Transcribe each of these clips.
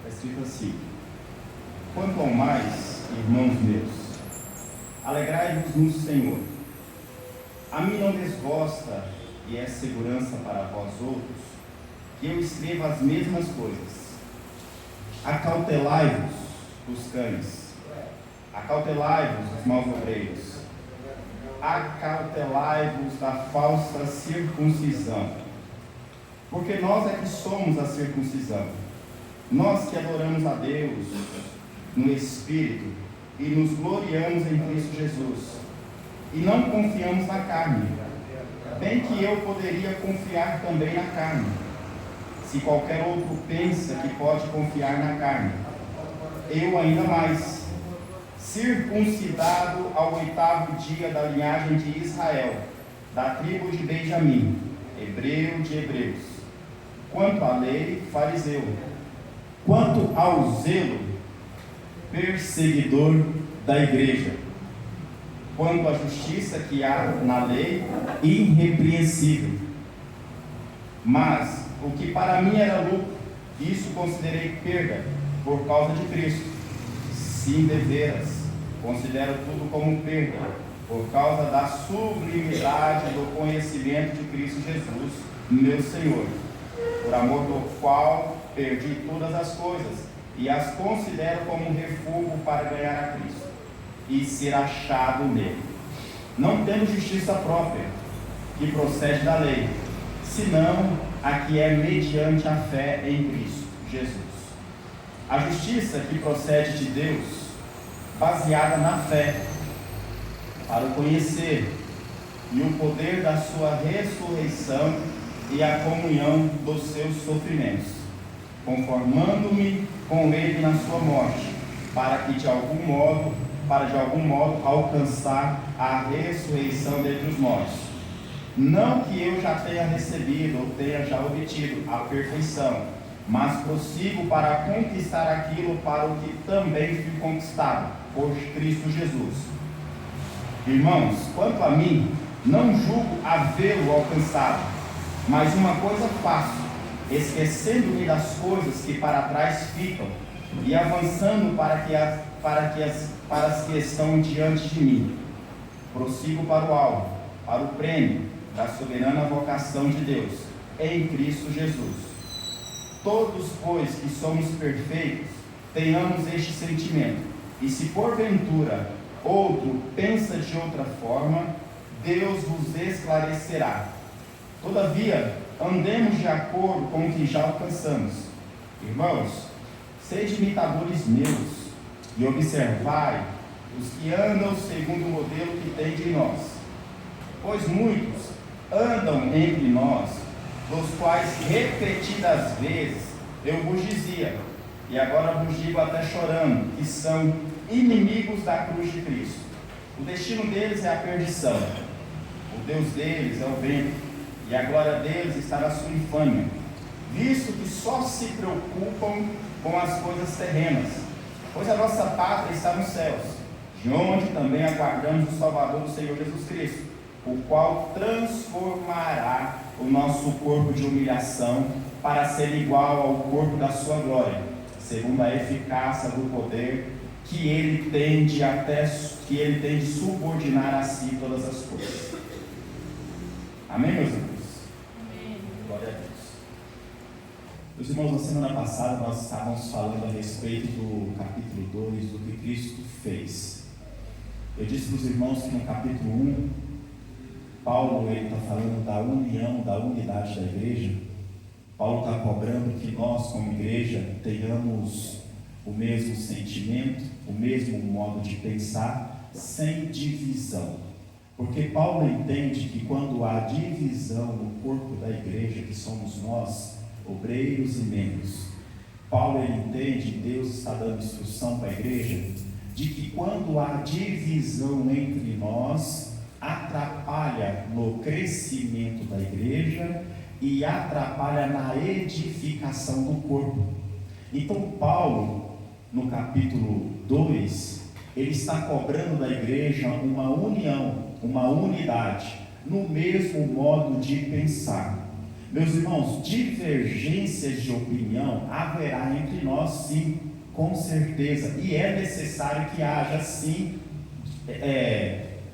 Está escrito assim: quanto ao mais, irmãos meus, alegrai-vos no Senhor. A mim não desgosta, e é segurança para vós outros, que eu escreva as mesmas coisas. Acautelai-vos dos cães, acautelai-vos dos maus obreiros, acautelai-vos da falsa circuncisão, porque nós é que somos a circuncisão, nós que adoramos a Deus no Espírito e nos gloriamos em Cristo Jesus, e não confiamos na carne, bem que eu poderia confiar também na carne, se qualquer outro pensa que pode confiar na carne. Eu ainda mais, circuncidado ao 8º dia da linhagem de Israel, da tribo de Benjamim, hebreu de hebreus, quanto à lei, fariseu, quanto ao zelo, perseguidor da igreja, quanto à justiça que há na lei, irrepreensível. Mas o que para mim era lucro, isso considerei perda por causa de Cristo. Sim, deveras, considero tudo como perda, por causa da sublimidade do conhecimento de Cristo Jesus, meu Senhor, por amor do qual perdi todas as coisas, e as considero como um refúgio para ganhar a Cristo, e ser achado nele, não tendo justiça própria, que procede da lei, senão a que é mediante a fé em Cristo Jesus. A justiça que procede de Deus, baseada na fé, para o conhecer, e o poder da sua ressurreição e a comunhão dos seus sofrimentos, conformando-me com ele na sua morte, para de algum modo alcançar a ressurreição dentre os mortos. Não que eu já tenha recebido ou tenha já obtido a perfeição, mas prossigo para conquistar aquilo para o que também fui conquistado por Cristo Jesus. Irmãos, quanto a mim, não julgo havê-lo alcançado, mas uma coisa faço, esquecendo-me das coisas que para trás ficam e avançando para as que estão diante de mim. Prossigo para o alvo, para o prêmio da soberana vocação de Deus em Cristo Jesus. Todos, pois, que somos perfeitos, tenhamos este sentimento, e se porventura outro pensa de outra forma, Deus vos esclarecerá. Todavia, andemos de acordo com o que já alcançamos. Irmãos, sede imitadores meus, e observai os que andam segundo o modelo que tem de nós. Pois muitos andam entre nós, dos quais repetidas vezes eu vos dizia, e agora vos digo até chorando, que são inimigos da cruz de Cristo. O destino deles é a perdição, o Deus deles é o vento, e a glória deles está na sua infâmia, visto que só se preocupam com as coisas terrenas, pois a nossa pátria está nos céus, de onde também aguardamos o Salvador do Senhor Jesus Cristo, o qual transformará o nosso corpo de humilhação para ser igual ao corpo da sua glória, segundo a eficácia do poder que ele tem de subordinar a si todas as coisas. Amém, meus irmãos? Amém. Glória a Deus. Meus irmãos, na semana passada nós estávamos falando a respeito do capítulo 2, do que Cristo fez. Eu disse para os irmãos que no capítulo 1, Paulo está falando da união, da unidade da igreja. Paulo está cobrando que nós, como igreja, tenhamos o mesmo sentimento, o mesmo modo de pensar, sem divisão. Porque Paulo entende que quando há divisão no corpo da igreja, que somos nós, obreiros e membros, Paulo entende, Deus está dando instrução para a igreja, de que quando há divisão entre nós, atrapalha no crescimento da igreja e atrapalha na edificação do corpo. Então Paulo, no capítulo 2, ele está cobrando da igreja uma união, uma unidade, no mesmo modo de pensar. Meus irmãos, divergências de opinião haverá entre nós, sim, com certeza, e é necessário que haja, sim,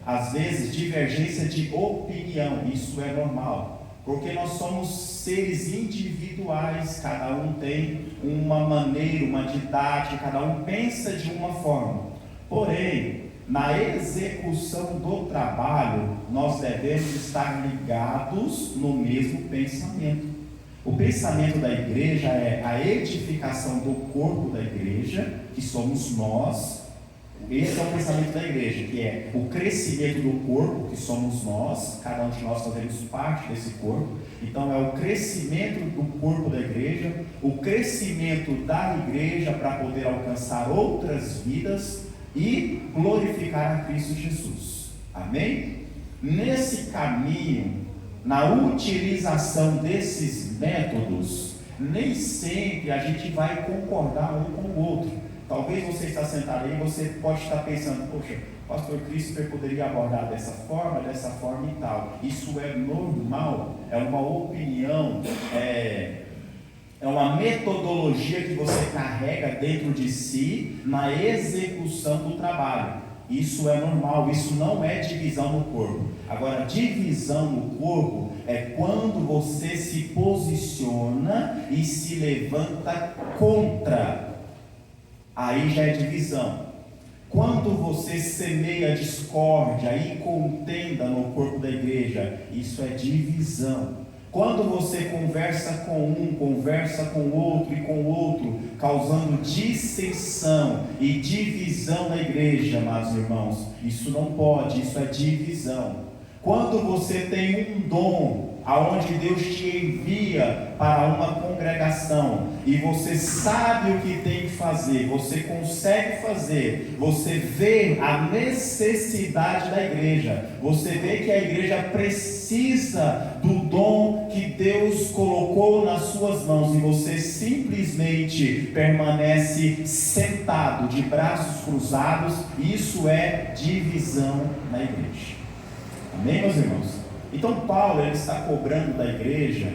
às vezes, divergência de opinião. Isso é normal, porque nós somos seres individuais, cada um tem uma maneira, uma didática, cada um pensa de uma forma. Porém, na execução do trabalho, nós devemos estar ligados no mesmo pensamento. O pensamento da igreja é a edificação do corpo da igreja, que somos nós. Esse é o pensamento da igreja, que é o crescimento do corpo, que somos nós, cada um de nós fazemos parte desse corpo. Então é o crescimento do corpo da igreja, o crescimento da igreja para poder alcançar outras vidas e glorificar a Cristo Jesus. Amém? Nesse caminho, na utilização desses métodos, nem sempre a gente vai concordar um com o outro. Talvez você está sentado aí e você pode estar pensando, poxa, o pastor Christopher poderia abordar dessa forma e tal. Isso é normal, é uma opinião, é uma metodologia que você carrega dentro de si na execução do trabalho. Isso é normal, isso não é divisão no corpo. Agora, divisão no corpo é quando você se posiciona e se levanta contra. Aí já é divisão. Quando você semeia discórdia e contenda no corpo da igreja, isso é divisão. Quando você conversa com um, conversa com o outro e com o outro, causando dissensão e divisão na igreja, meus irmãos, isso não pode, isso é divisão. Quando você tem um dom, aonde Deus te envia para uma congregação, e você sabe o que tem que fazer, você consegue fazer, você vê a necessidade da igreja, você vê que a igreja precisa do dom que Deus colocou nas suas mãos, e você simplesmente permanece sentado, de braços cruzados, isso é divisão na igreja. Amém, meus irmãos? Então Paulo ele está cobrando da igreja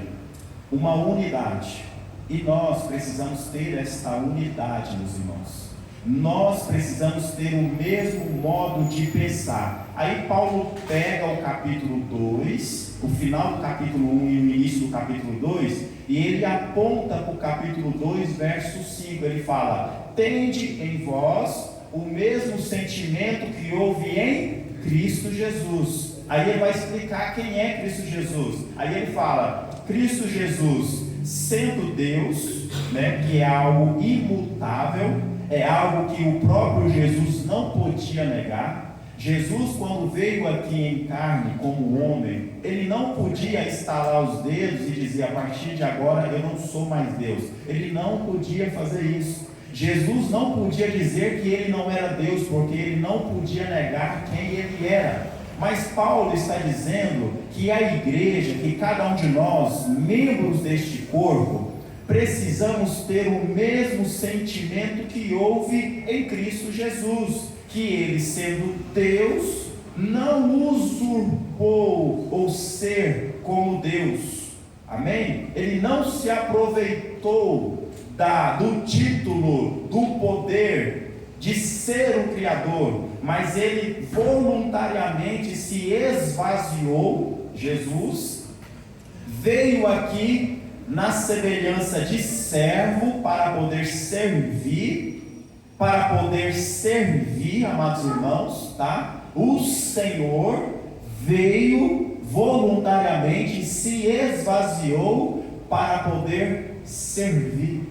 uma unidade, e nós precisamos ter esta unidade, meus irmãos. Nós precisamos ter o mesmo modo de pensar. Aí Paulo pega o capítulo 2, o final do capítulo 1 e o início do capítulo 2, e ele aponta para o capítulo 2, verso 5, ele fala: tende em vós o mesmo sentimento que houve em Cristo Jesus. Aí ele vai explicar quem é Cristo Jesus. Aí ele fala: Cristo Jesus, sendo Deus, né, que é algo imutável, é algo que o próprio Jesus não podia negar. Jesus, quando veio aqui em carne como homem, ele não podia estalar os dedos e dizer: a partir de agora eu não sou mais Deus. Ele não podia fazer isso. Jesus não podia dizer que ele não era Deus, porque ele não podia negar quem ele era. Mas Paulo está dizendo que a igreja, que cada um de nós, membros deste corpo, precisamos ter o mesmo sentimento que houve em Cristo Jesus, que ele, sendo Deus, não usurpou o ser como Deus. Amém? Ele não se aproveitou do título, do poder de ser o Criador, mas ele voluntariamente se esvaziou. Jesus veio aqui na semelhança de servo para poder servir, amados irmãos, tá? O Senhor veio voluntariamente, se esvaziou para poder servir.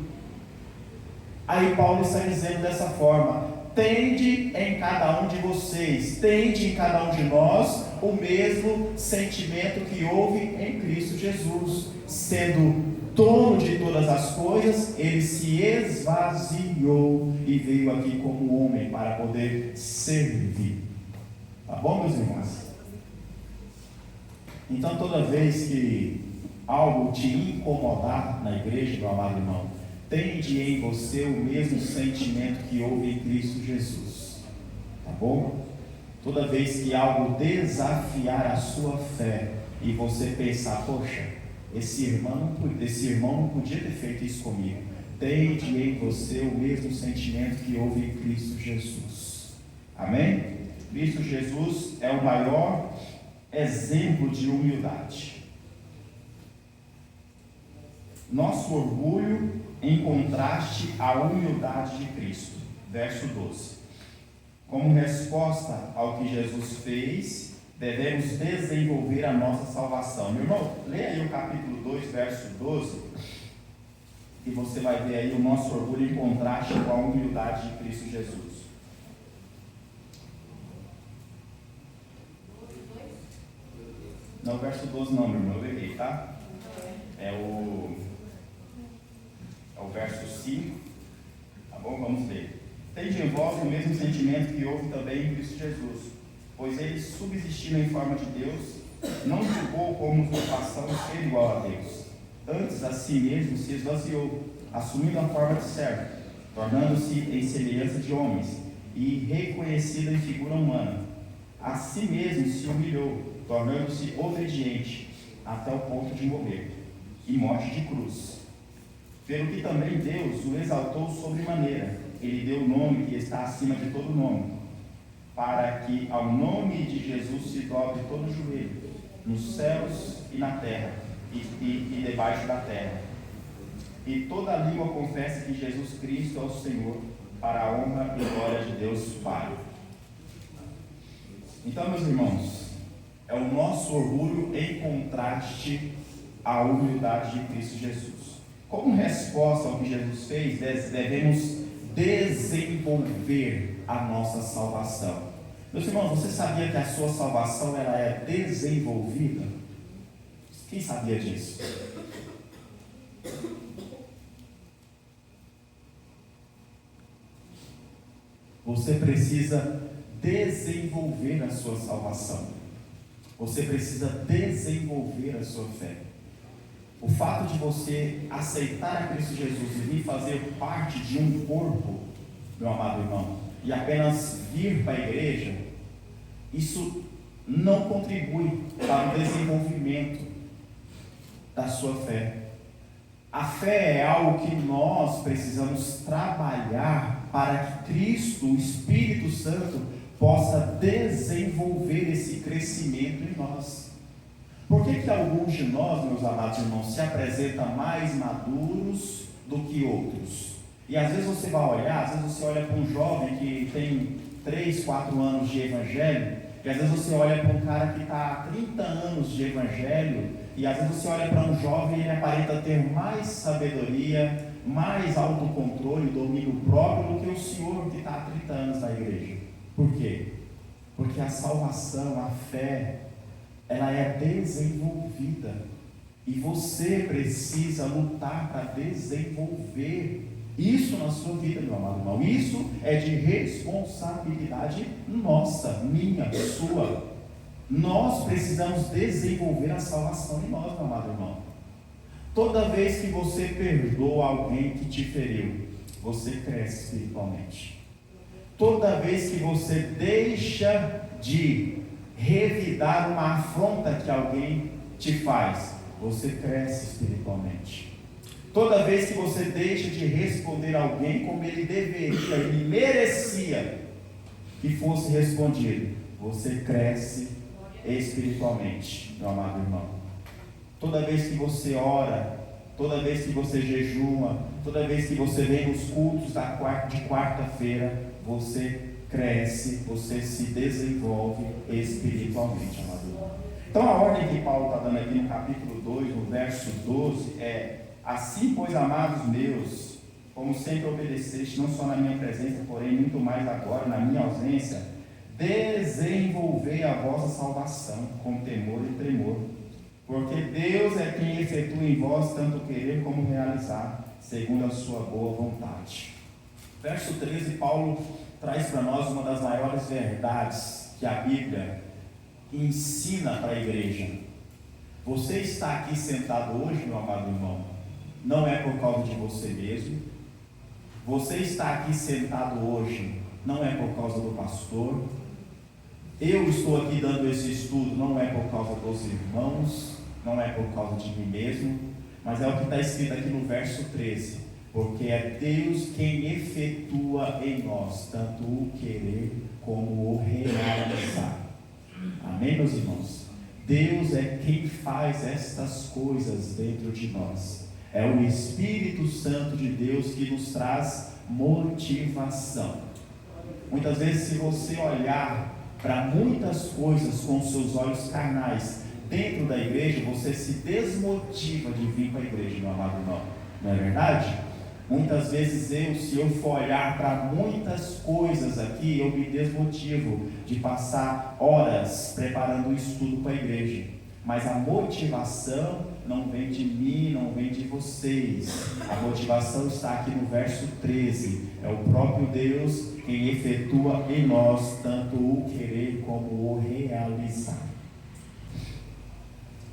Aí Paulo está dizendo dessa forma: tende em cada um de vocês, tende em cada um de nós o mesmo sentimento que houve em Cristo Jesus. Sendo dono de todas as coisas, ele se esvaziou e veio aqui como homem para poder servir. Tá bom, meus irmãos? Então, toda vez que algo te incomodar na igreja, meu amado irmão, tende em você o mesmo sentimento que houve em Cristo Jesus. Tá bom? Toda vez que algo desafiar a sua fé e você pensar: poxa, esse irmão não podia ter feito isso comigo. Tende em você o mesmo sentimento que houve em Cristo Jesus. Amém? Cristo Jesus é o maior exemplo de humildade. Nosso orgulho em contraste à humildade de Cristo. Verso 12. Como resposta ao que Jesus fez, devemos desenvolver a nossa salvação. Meu irmão, leia aí o capítulo 2, verso 12, e você vai ver aí o nosso orgulho em contraste com a humildade de Cristo Jesus. Não, verso 12 não, meu irmão, eu errei, tá? É o verso 5, tá bom? Vamos ler. Tende em vós o mesmo sentimento que houve também em Cristo Jesus, pois ele, subsistindo em forma de Deus, não julgou como usurpação ser igual a Deus. Antes, a si mesmo se esvaziou, assumindo a forma de servo, tornando-se em semelhança de homens, e reconhecido em figura humana. A si mesmo se humilhou, tornando-se obediente, até o ponto de morrer, e morte de cruz. Pelo que também Deus o exaltou sobremaneira, ele deu o nome que está acima de todo nome, para que ao nome de Jesus se dobre todo o joelho, nos céus e na terra, e debaixo da terra. E toda língua confesse que Jesus Cristo é o Senhor, para a honra e glória de Deus Pai. Então, meus irmãos, é o nosso orgulho em contraste à humildade de Cristo Jesus. Como resposta ao que Jesus fez, devemos desenvolver a nossa salvação. Meus irmãos, você sabia que a sua salvação ela é desenvolvida? Quem sabia disso? Você precisa desenvolver a sua salvação. Você precisa desenvolver a sua fé. O fato de você aceitar a Cristo Jesus e vir fazer parte de um corpo, meu amado irmão, e apenas vir para a igreja, isso não contribui para o desenvolvimento da sua fé. A fé é algo que nós precisamos trabalhar para que Cristo, o Espírito Santo, possa desenvolver esse crescimento em nós. Por que alguns de nós, meus amados irmãos, se apresentam mais maduros do que outros? E às vezes você vai olhar, às vezes você olha para um jovem que tem 3, 4 anos de evangelho, e às vezes você olha para um cara que está há 30 anos de evangelho, e às vezes você olha para um jovem e ele aparenta ter mais sabedoria, mais autocontrole, domínio próprio do que o senhor que está há 30 anos na igreja. Por quê? Porque a salvação, a fé, ela é desenvolvida, e você precisa lutar para desenvolver isso na sua vida, meu amado irmão. Isso é de responsabilidade nossa, minha, sua. Nós precisamos desenvolver a salvação em nós, meu amado irmão. Toda vez que você perdoa alguém que te feriu, você cresce espiritualmente. Toda vez que você deixa de revidar uma afronta que alguém te faz, você cresce espiritualmente. Toda vez que você deixa de responder a alguém como ele deveria, ele merecia que fosse respondido, você cresce espiritualmente, meu amado irmão. Toda vez que você ora, toda vez que você jejua, toda vez que você vem nos cultos de quarta-feira, você cresce, você se desenvolve espiritualmente, amado irmão. Então a ordem que Paulo está dando aqui no capítulo 2, no verso 12, é: assim, pois, amados meus, como sempre obedeceste, não só na minha presença, porém muito mais agora, na minha ausência, desenvolvei a vossa salvação com temor e tremor, porque Deus é quem efetua em vós tanto querer como realizar, segundo a sua boa vontade. Verso 13, Paulo traz para nós uma das maiores verdades que a Bíblia ensina para a igreja. Você está aqui sentado hoje, meu amado irmão, não é por causa de você mesmo. Você está aqui sentado hoje, não é por causa do pastor. Eu estou aqui dando esse estudo, não é por causa dos irmãos, não é por causa de mim mesmo, mas é o que está escrito aqui no verso 13, porque é Deus quem efetua em nós tanto o querer como o realizar. Amém, meus irmãos? Deus é quem faz estas coisas dentro de nós. É o Espírito Santo de Deus que nos traz motivação. Muitas vezes, se você olhar para muitas coisas com seus olhos carnais dentro da igreja, você se desmotiva de vir para a igreja, meu amado irmão. Não é verdade? Muitas vezes se eu for olhar para muitas coisas aqui, eu me desmotivo de passar horas preparando o estudo para a igreja. Mas a motivação não vem de mim, não vem de vocês. A motivação está aqui no verso 13. É o próprio Deus quem efetua em nós tanto o querer como o realizar.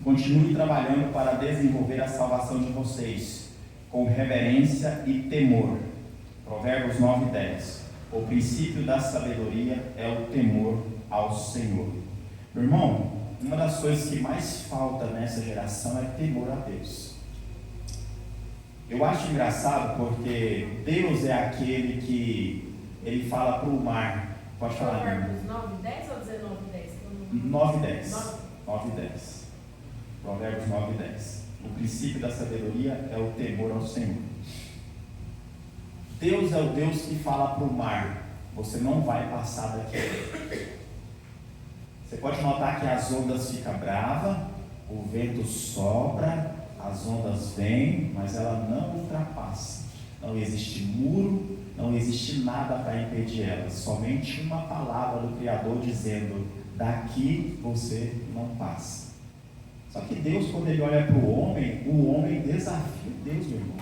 Continue trabalhando para desenvolver a salvação de vocês com reverência e temor. Provérbios 9:10. O princípio da sabedoria é o temor ao Senhor. Meu irmão, uma das coisas que mais falta nessa geração é temor a Deus. Eu acho engraçado porque Deus é aquele que ele fala para o mar. Pode falar. Provérbios 9:10 ou 19:10? 9:10. 9:10. Provérbios 9:10. O princípio da sabedoria é o temor ao Senhor. Deus é o Deus que fala para o mar: você não vai passar daqui. Você pode notar que as ondas ficam bravas, o vento sopra, as ondas vêm, mas ela não ultrapassa. Não existe muro, não existe nada para impedir ela. Somente uma palavra do Criador dizendo: daqui você não passa. Só que Deus, quando ele olha para o homem desafia Deus, meu irmão.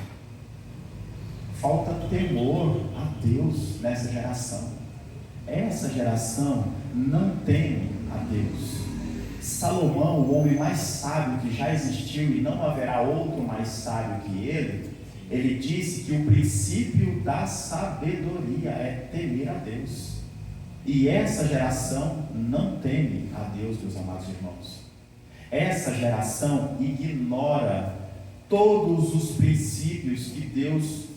Falta temor a Deus nessa geração. Essa geração não teme a Deus. Salomão, o homem mais sábio que já existiu, e não haverá outro mais sábio que ele disse que o princípio da sabedoria é temer a Deus. E essa geração não teme a Deus, meus amados irmãos. Essa geração ignora todos os princípios que Deus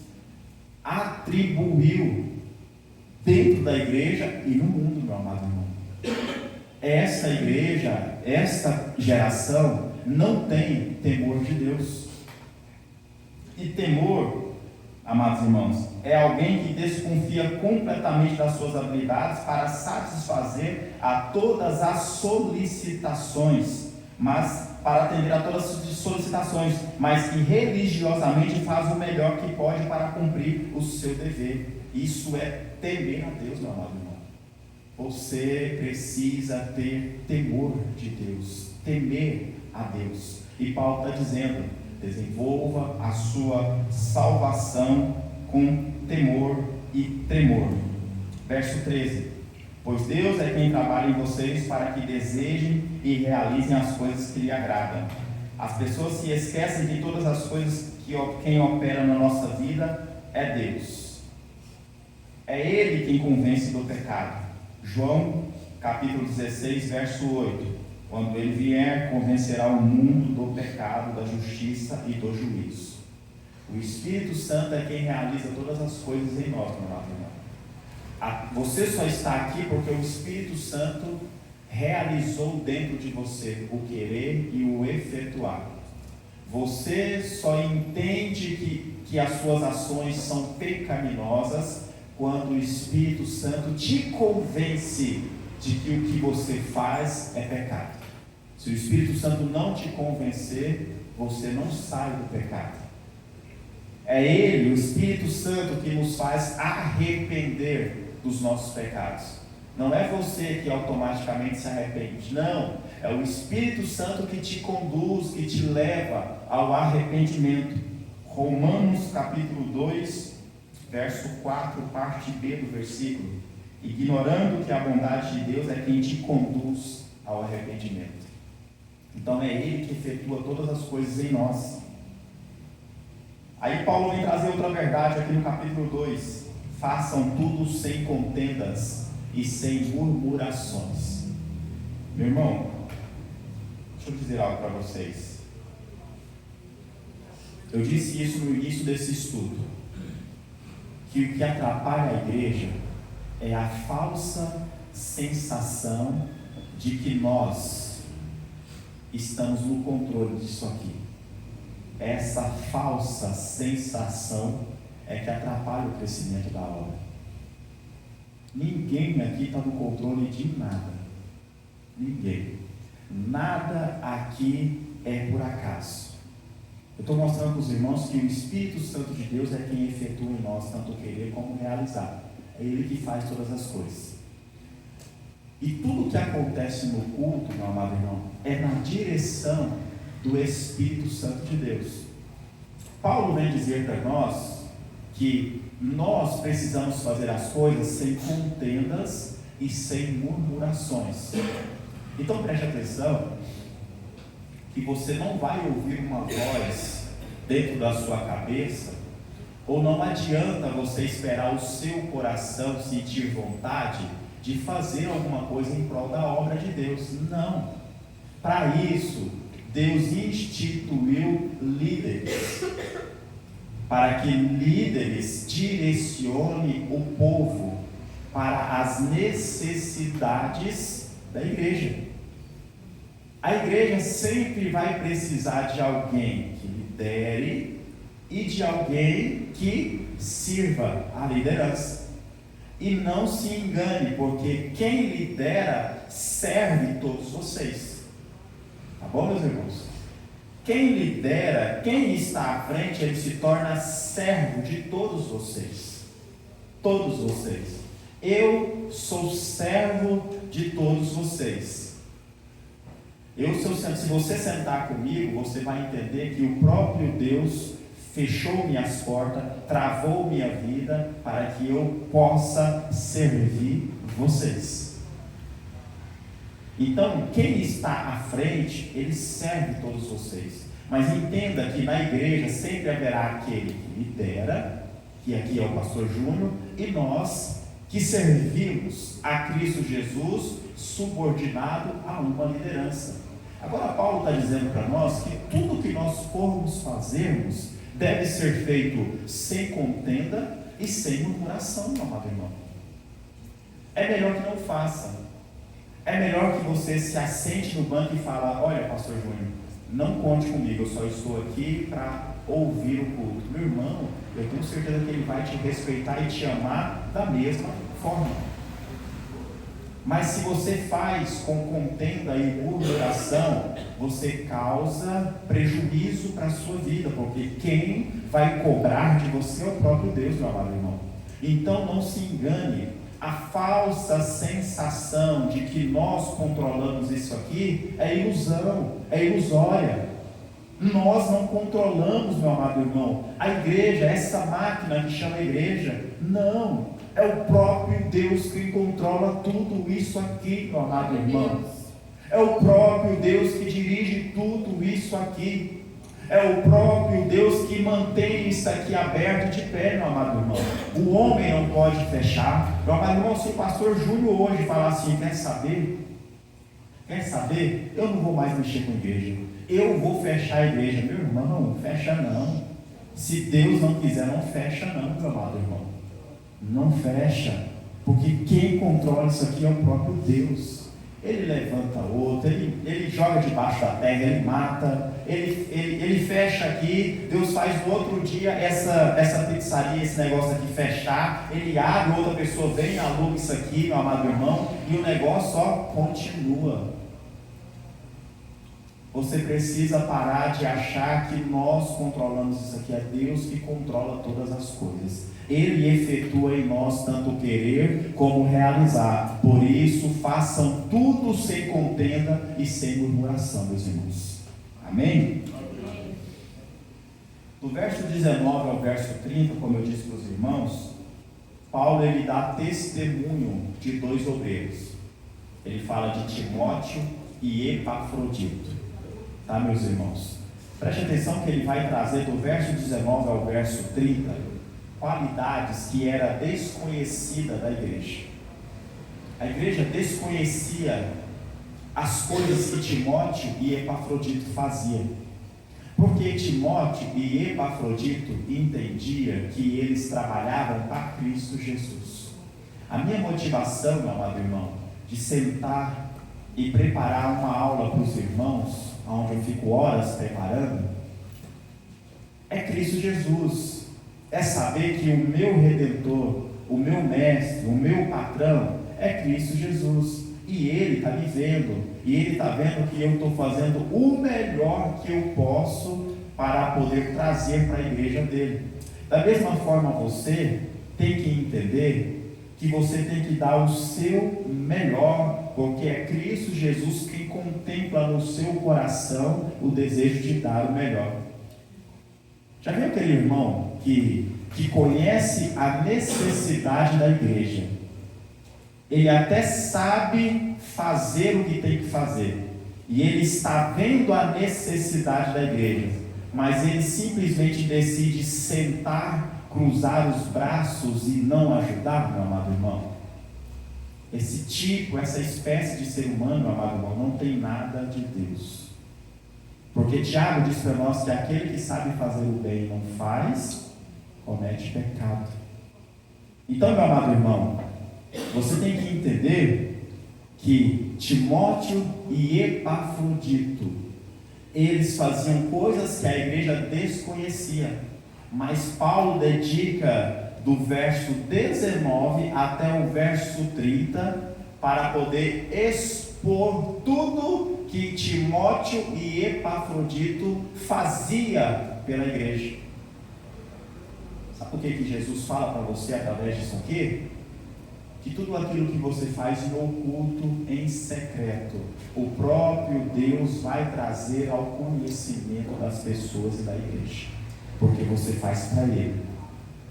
atribuiu dentro da igreja e no mundo, meu amado irmão. Essa igreja, esta geração não tem temor de Deus. E temor, amados irmãos, é alguém que desconfia completamente das suas habilidades para satisfazer a todas as solicitações, mas para atender a todas as solicitações, mas que religiosamente faz o melhor que pode para cumprir o seu dever. Isso é temer a Deus, meu amado irmão. Você precisa ter temor de Deus, temer a Deus. E Paulo está dizendo: desenvolva a sua salvação com temor e tremor. Verso 13. Pois Deus é quem trabalha em vocês para que desejem e realizem as coisas que lhe agradam. As pessoas se esquecem de todas as coisas que quem opera na nossa vida é Deus. É Ele quem convence do pecado. João, capítulo 16, verso 8. Quando Ele vier, convencerá o mundo do pecado, da justiça e do juízo. O Espírito Santo é quem realiza todas as coisas em nós, meu amado irmão. Você só está aqui porque o Espírito Santo realizou dentro de você o querer e o efetuar. Você só entende que as suas ações são pecaminosas quando o Espírito Santo te convence de que o que você faz é pecado. Se o Espírito Santo não te convencer, você não sai do pecado. É Ele, o Espírito Santo, que nos faz arrepender dos nossos pecados. Não é você que automaticamente se arrepende, não. É o Espírito Santo que te conduz, que te leva ao arrependimento. Romanos capítulo 2, verso 4, parte B do versículo. Ignorando que a bondade de Deus é quem te conduz ao arrependimento. Então é Ele que efetua todas as coisas em nós. Aí Paulo vem trazer outra verdade aqui no capítulo 2. Façam tudo sem contendas e sem murmurações. Meu irmão, deixa eu dizer algo para vocês. Eu disse isso no início desse estudo, que o que atrapalha a igreja é a falsa sensação de que nós estamos no controle disso aqui. Essa falsa sensação é que atrapalha o crescimento da obra. Ninguém aqui está no controle de nada. Ninguém. Nada aqui é por acaso. Eu estou mostrando para os irmãos que o Espírito Santo de Deus é quem efetua em nós tanto querer como realizar. É Ele que faz todas as coisas. E tudo que acontece no culto, meu amado irmão, é na direção do Espírito Santo de Deus. Paulo vem dizer para nós que nós precisamos fazer as coisas sem contendas e sem murmurações. Então preste atenção, que você não vai ouvir uma voz dentro da sua cabeça, ou não adianta você esperar o seu coração sentir vontade de fazer alguma coisa em prol da obra de Deus. Não. Para isso, Deus instituiu líderes, para que líderes direcionem o povo para as necessidades da igreja. A igreja sempre vai precisar de alguém que lidere e de alguém que sirva a liderança. E não se engane, porque quem lidera serve todos vocês. Tá bom, meus irmãos? Quem lidera, quem está à frente, ele se torna servo de todos vocês. Todos vocês. Eu sou servo de todos vocês. Se você sentar comigo, você vai entender que o próprio Deus fechou minhas portas, travou minha vida para que eu possa servir vocês. Então, quem está à frente, ele serve todos vocês. Mas entenda que na igreja sempre haverá aquele que lidera, que aqui é o pastor Júnior, e nós que servimos a Cristo Jesus subordinado a uma liderança. Agora Paulo está dizendo para nós que tudo que nós formos fazermos deve ser feito sem contenda e sem murmuração, meu amado irmão. É melhor que não faça. É melhor que você se assente no banco e fale: olha, pastor Júnior, não conte comigo, eu só estou aqui para ouvir o culto. Meu irmão, eu tenho certeza que ele vai te respeitar e te amar da mesma forma. Mas se você faz com contenda e murmuração, você causa prejuízo para a sua vida, porque quem vai cobrar de você é o próprio Deus, meu amado irmão. Então não se engane, a falsa sensação de que nós controlamos isso aqui é ilusão, é ilusória. Nós não controlamos, meu amado irmão, a igreja, essa máquina que chama igreja, não. É o próprio Deus que controla tudo isso aqui, meu amado irmão. É o próprio Deus que dirige tudo isso aqui. É o próprio Deus que mantém isso aqui aberto de pé, meu amado irmão. O homem não pode fechar. Meu amado irmão, se o pastor Júnior hoje falar assim: quer saber? Eu não vou mais mexer com a igreja. Eu vou fechar a igreja. Meu irmão, não fecha não. Se Deus não quiser, não fecha não, meu amado irmão. Não fecha, porque quem controla isso aqui é o próprio Deus. Ele levanta outro, ele joga debaixo da terra, ele mata, ele fecha aqui. Deus faz no outro dia essa pizzaria, esse negócio aqui fechar, ele abre, outra pessoa vem, aluga isso aqui, meu amado irmão, e o negócio só continua. Você precisa parar de achar que nós controlamos isso aqui. É Deus que controla todas as coisas. Ele efetua em nós tanto querer como realizar. Por isso, façam tudo sem contenda e sem murmuração, meus irmãos. Amém? Amém. Do verso 19 ao verso 30, como eu disse para os irmãos, Paulo ele dá testemunho de dois obreiros. Ele fala de Timóteo e Epafrodito. Tá, meus irmãos? Preste atenção que ele vai trazer do verso 19 ao verso 30 qualidades que era desconhecida da igreja. A igreja desconhecia as coisas que Timóteo e Epafrodito faziam. Porque Timóteo e Epafrodito entendiam que eles trabalhavam para Cristo Jesus. A minha motivação, meu amado irmão, de sentar e preparar uma aula para os irmãos, onde eu fico horas preparando, é Cristo Jesus. É saber que o meu Redentor, o meu Mestre, o meu patrão é Cristo Jesus. E Ele está me vendo. E Ele está vendo que eu estou fazendo o melhor que eu posso para poder trazer para a igreja dele. Da mesma forma, você tem que entender que você tem que dar o seu melhor, porque é Cristo Jesus quem contempla no seu coração o desejo de dar o melhor. Já viu aquele irmão que conhece a necessidade da igreja? Ele até sabe fazer o que tem que fazer, e ele está vendo a necessidade da igreja, mas ele simplesmente decide sentar, cruzar os braços e não ajudar, meu amado irmão. Essa espécie de ser humano, meu amado irmão, não tem nada de Deus. Porque Tiago diz para nós que aquele que sabe fazer o bem e não faz, comete pecado. Então, meu amado irmão, você tem que entender que Timóteo e Epafrodito, eles faziam coisas que a igreja desconhecia, mas Paulo dedica do verso 19 até o verso 30 para poder expor tudo que Timóteo e Epafrodito fazia pela igreja. Sabe por que Jesus fala para você através disso aqui? Que tudo aquilo que você faz no oculto, em secreto, o próprio Deus vai trazer ao conhecimento das pessoas e da igreja, porque você faz para Ele,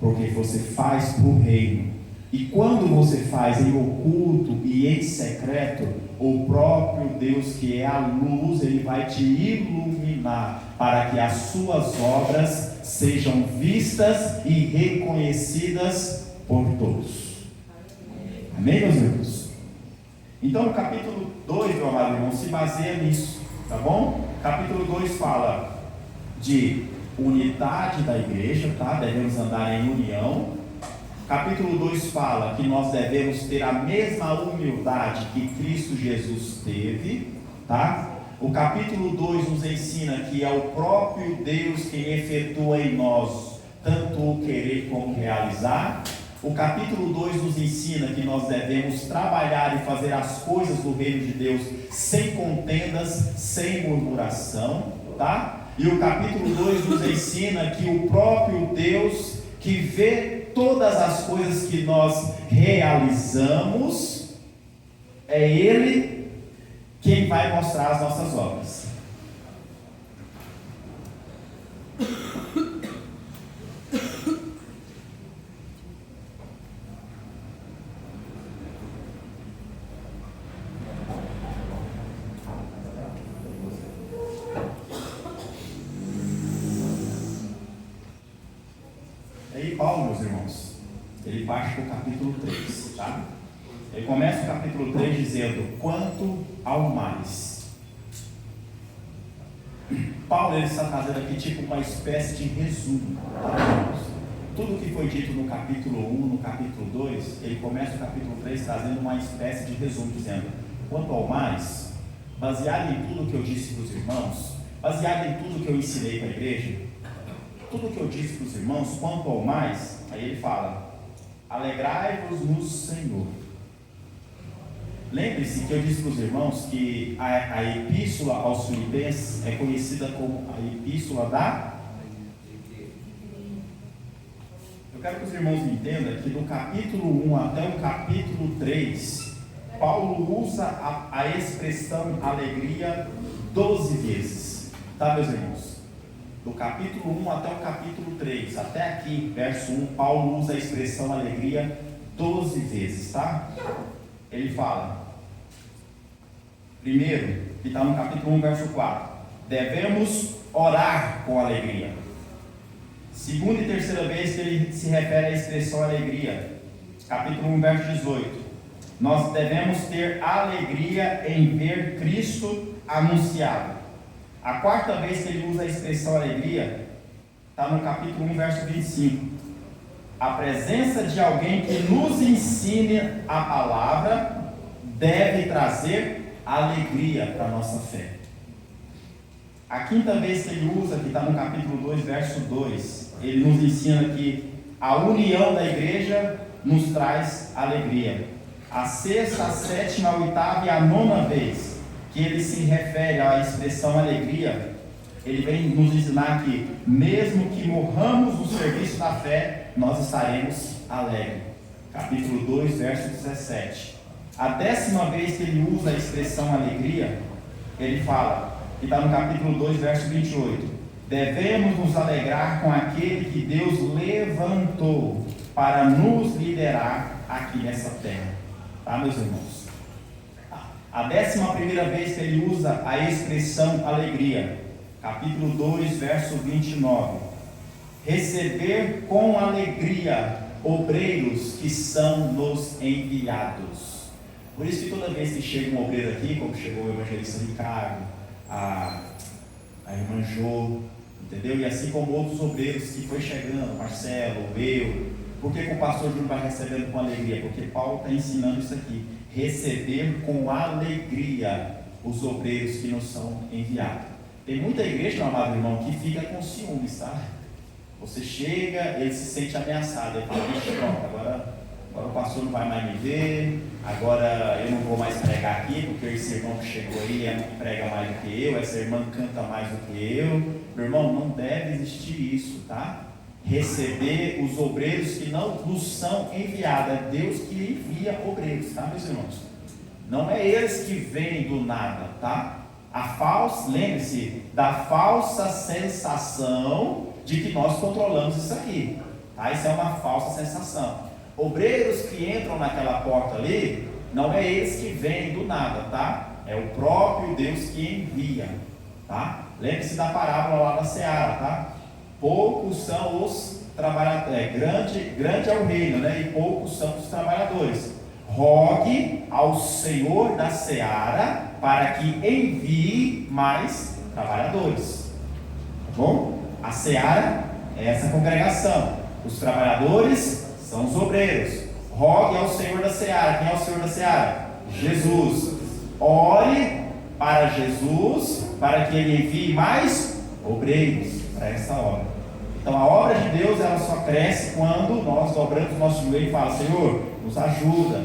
porque você faz para o reino. E quando você faz em oculto e em secreto, o próprio Deus, que é a luz, Ele vai te iluminar para que as suas obras sejam vistas e reconhecidas por todos. Amém, meus irmãos? Então, o capítulo 2, meu amado irmão, se baseia nisso, tá bom? Capítulo 2 fala de unidade da igreja, tá? Devemos andar em união. Capítulo 2 fala que nós devemos ter a mesma humildade que Cristo Jesus teve, tá? O capítulo 2 nos ensina que é o próprio Deus quem efetua em nós tanto o querer como o realizar. O capítulo 2 nos ensina que nós devemos trabalhar e fazer as coisas do reino de Deus sem contendas, sem murmuração, tá? E o capítulo 2 nos ensina que o próprio Deus, que vê todas as coisas que nós realizamos, é Ele quem vai mostrar as nossas obras. Paulo, meus irmãos, ele parte do capítulo 3, tá? Ele começa o capítulo 3 dizendo, quanto ao mais. Paulo, ele está fazendo aqui tipo uma espécie de resumo, tá, irmãos? Tudo que foi dito no capítulo 1, no capítulo 2, ele começa o capítulo 3 trazendo uma espécie de resumo, dizendo, quanto ao mais, baseado em tudo que eu disse para os irmãos, baseado em tudo que eu ensinei para a igreja, tudo que eu disse para os irmãos, quanto ao mais, aí ele fala, alegrai-vos no Senhor. Lembre-se que eu disse para os irmãos que a epístola aos Filipenses é conhecida como a epístola da... Eu quero que os irmãos entendam que do capítulo 1 até o capítulo 3, Paulo usa a expressão alegria 12 vezes, tá, meus irmãos? Do capítulo 1 até o capítulo 3, até aqui, verso 1, Paulo usa a expressão alegria 12 vezes, tá? Ele fala, primeiro, que está no capítulo 1, verso 4, devemos orar com alegria. Segunda e terceira vez que ele se refere à expressão alegria, capítulo 1, verso 18, nós devemos ter alegria em ver Cristo anunciado. A quarta vez que ele usa a expressão alegria está no capítulo 1, verso 25. A presença de alguém que nos ensine a palavra deve trazer alegria para a nossa fé. A quinta vez que ele usa, que está no capítulo 2, verso 2, ele nos ensina que a união da igreja nos traz alegria. A sexta, a sétima, a oitava e a nona vez que ele se refere à expressão alegria, ele vem nos ensinar que, mesmo que morramos no serviço da fé, nós estaremos alegres. Capítulo 2, verso 17. A décima vez que ele usa a expressão alegria, ele fala, que está no capítulo 2, verso 28. Devemos nos alegrar com aquele que Deus levantou para nos liderar aqui nessa terra. Tá, meus irmãos? A 11ª vez que ele usa a expressão alegria, capítulo 2, verso 29. Receber com alegria obreiros que são nos enviados. Por isso que toda vez que chega um obreiro aqui, como chegou o evangelista Ricardo, a irmã Jô, entendeu? E assim como outros obreiros que foi chegando, Marcelo, eu, por que o pastor Júnior vai recebendo com alegria? Porque Paulo está ensinando isso aqui, receber com alegria os obreiros que nos são enviados. Tem muita igreja, meu amado irmão, que fica com ciúmes, tá? Você chega, ele se sente ameaçado, ele fala, vixe, pronto, agora o pastor não vai mais me ver, agora eu não vou mais pregar aqui, porque esse irmão que chegou aí prega mais do que eu, essa irmã canta mais do que eu. Meu irmão, não deve existir isso, tá? Receber os obreiros que não nos são enviados, é Deus que envia obreiros, tá, meus irmãos? Não é eles que vêm do nada, tá? Lembre-se da falsa sensação de que nós controlamos isso aqui, tá? Isso é uma falsa sensação. Obreiros que entram naquela porta ali, não é eles que vêm do nada, tá? É o próprio Deus que envia, tá? Lembre-se da parábola lá da seara, tá? Poucos são os trabalhadores, grande é o reino, né? E poucos são os trabalhadores. Rogue ao Senhor da seara para que envie mais trabalhadores, tá bom? A seara é essa congregação, os trabalhadores são os obreiros. Rogue ao Senhor da seara. Quem é o Senhor da seara? Jesus. Ore para Jesus, para que Ele envie mais obreiros para essa obra. Então a obra de Deus, ela só cresce quando nós dobramos o nosso joelho e falamos, Senhor, nos ajuda,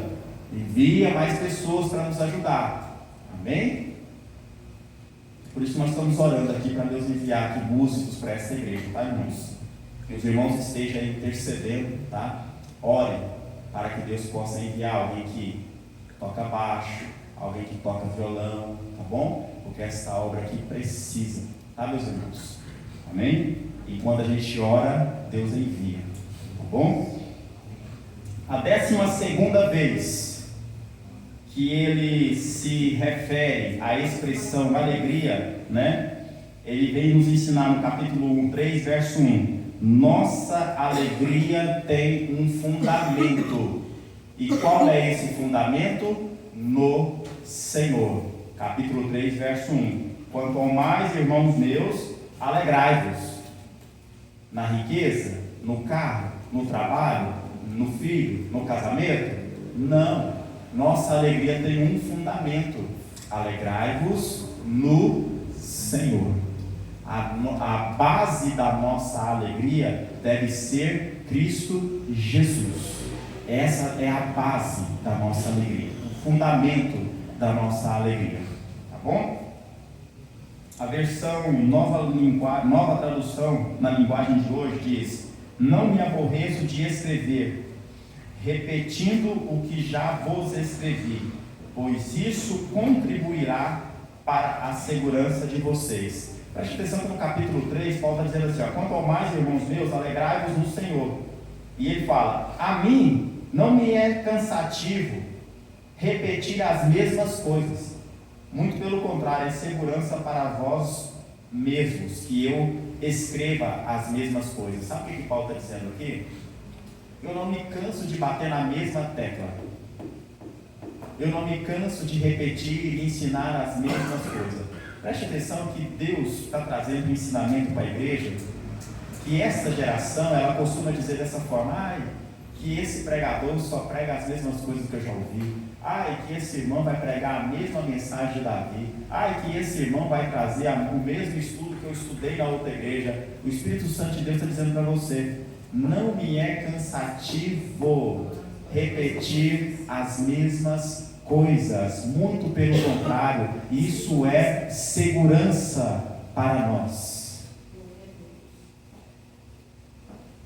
envia mais pessoas para nos ajudar. Amém? Por isso nós estamos orando aqui para Deus enviar aqui músicos para essa igreja, tá, irmãos? Que os irmãos estejam intercedendo, tá? Orem para que Deus possa enviar alguém que toca baixo, alguém que toca violão, tá bom? Porque essa obra aqui precisa, tá, meus irmãos? Amém? E quando a gente ora, Deus envia, tá bom? A 12ª vez que ele se refere à expressão alegria, né? Ele vem nos ensinar no capítulo 3, verso 1. Nossa alegria tem um fundamento. E qual é esse fundamento? No Senhor. Capítulo 3, verso 1. Quanto ao mais, irmãos meus, alegrai-vos. Na riqueza? No carro? No trabalho? No filho? No casamento? Não. Nossa alegria tem um fundamento. Alegrai-vos no Senhor. A base da nossa alegria deve ser Cristo Jesus. Essa é a base da nossa alegria, o fundamento da nossa alegria, tá bom? A versão nova tradução na linguagem de hoje diz: não me aborreço de escrever, repetindo o que já vos escrevi, pois isso contribuirá para a segurança de vocês. Preste atenção que no capítulo 3, Paulo está dizendo assim, quanto ao mais, irmãos meus, alegrai-vos no Senhor. E ele fala, a mim não me é cansativo repetir as mesmas coisas. Muito pelo contrário, é segurança para vós mesmos, que eu escreva as mesmas coisas. Sabe o que Paulo está dizendo aqui? Eu não me canso de bater na mesma tecla. Eu não me canso de repetir e ensinar as mesmas coisas. Preste atenção que Deus está trazendo um ensinamento para a igreja, que essa geração, ela costuma dizer dessa forma: ai, que esse pregador só prega as mesmas coisas que eu já ouvi. Ai, que esse irmão vai pregar a mesma mensagem de Davi. Ai, que esse irmão vai trazer o mesmo estudo que eu estudei na outra igreja. O Espírito Santo de Deus está dizendo para você: não me é cansativo repetir as mesmas coisas. Muito pelo contrário, isso é segurança para nós.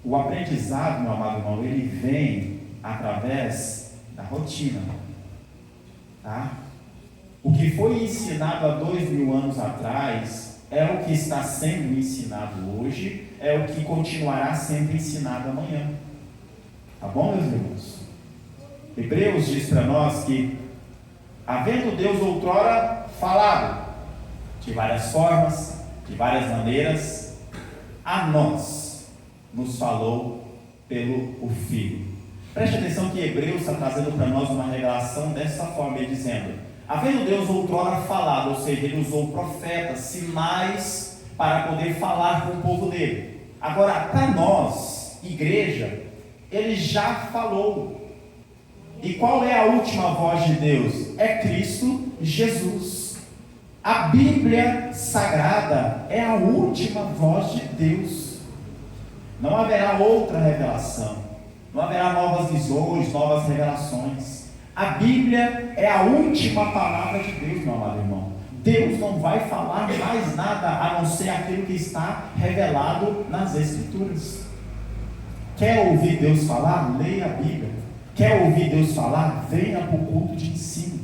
O aprendizado, meu amado irmão, ele vem através da rotina. Tá? O que foi ensinado há 2000 anos atrás é o que está sendo ensinado hoje, é o que continuará sendo ensinado amanhã. Tá bom, meus irmãos? Hebreus diz para nós que, havendo Deus outrora falado de várias formas, de várias maneiras, a nós nos falou pelo Filho. Preste atenção que Hebreus está trazendo para nós uma revelação dessa forma, ele dizendo: havendo Deus outrora falado, ou seja, ele usou profetas, sinais para poder falar com o povo dele. Agora, para nós, igreja, ele já falou. E qual é a última voz de Deus? É Cristo Jesus. A Bíblia Sagrada é a última voz de Deus. Não haverá outra revelação. Não haverá novas visões, novas revelações. A Bíblia é a última palavra de Deus, meu amado irmão. Deus não vai falar mais nada a não ser aquilo que está revelado nas Escrituras. Quer ouvir Deus falar? Leia a Bíblia. Quer ouvir Deus falar? Venha para o culto de ensino.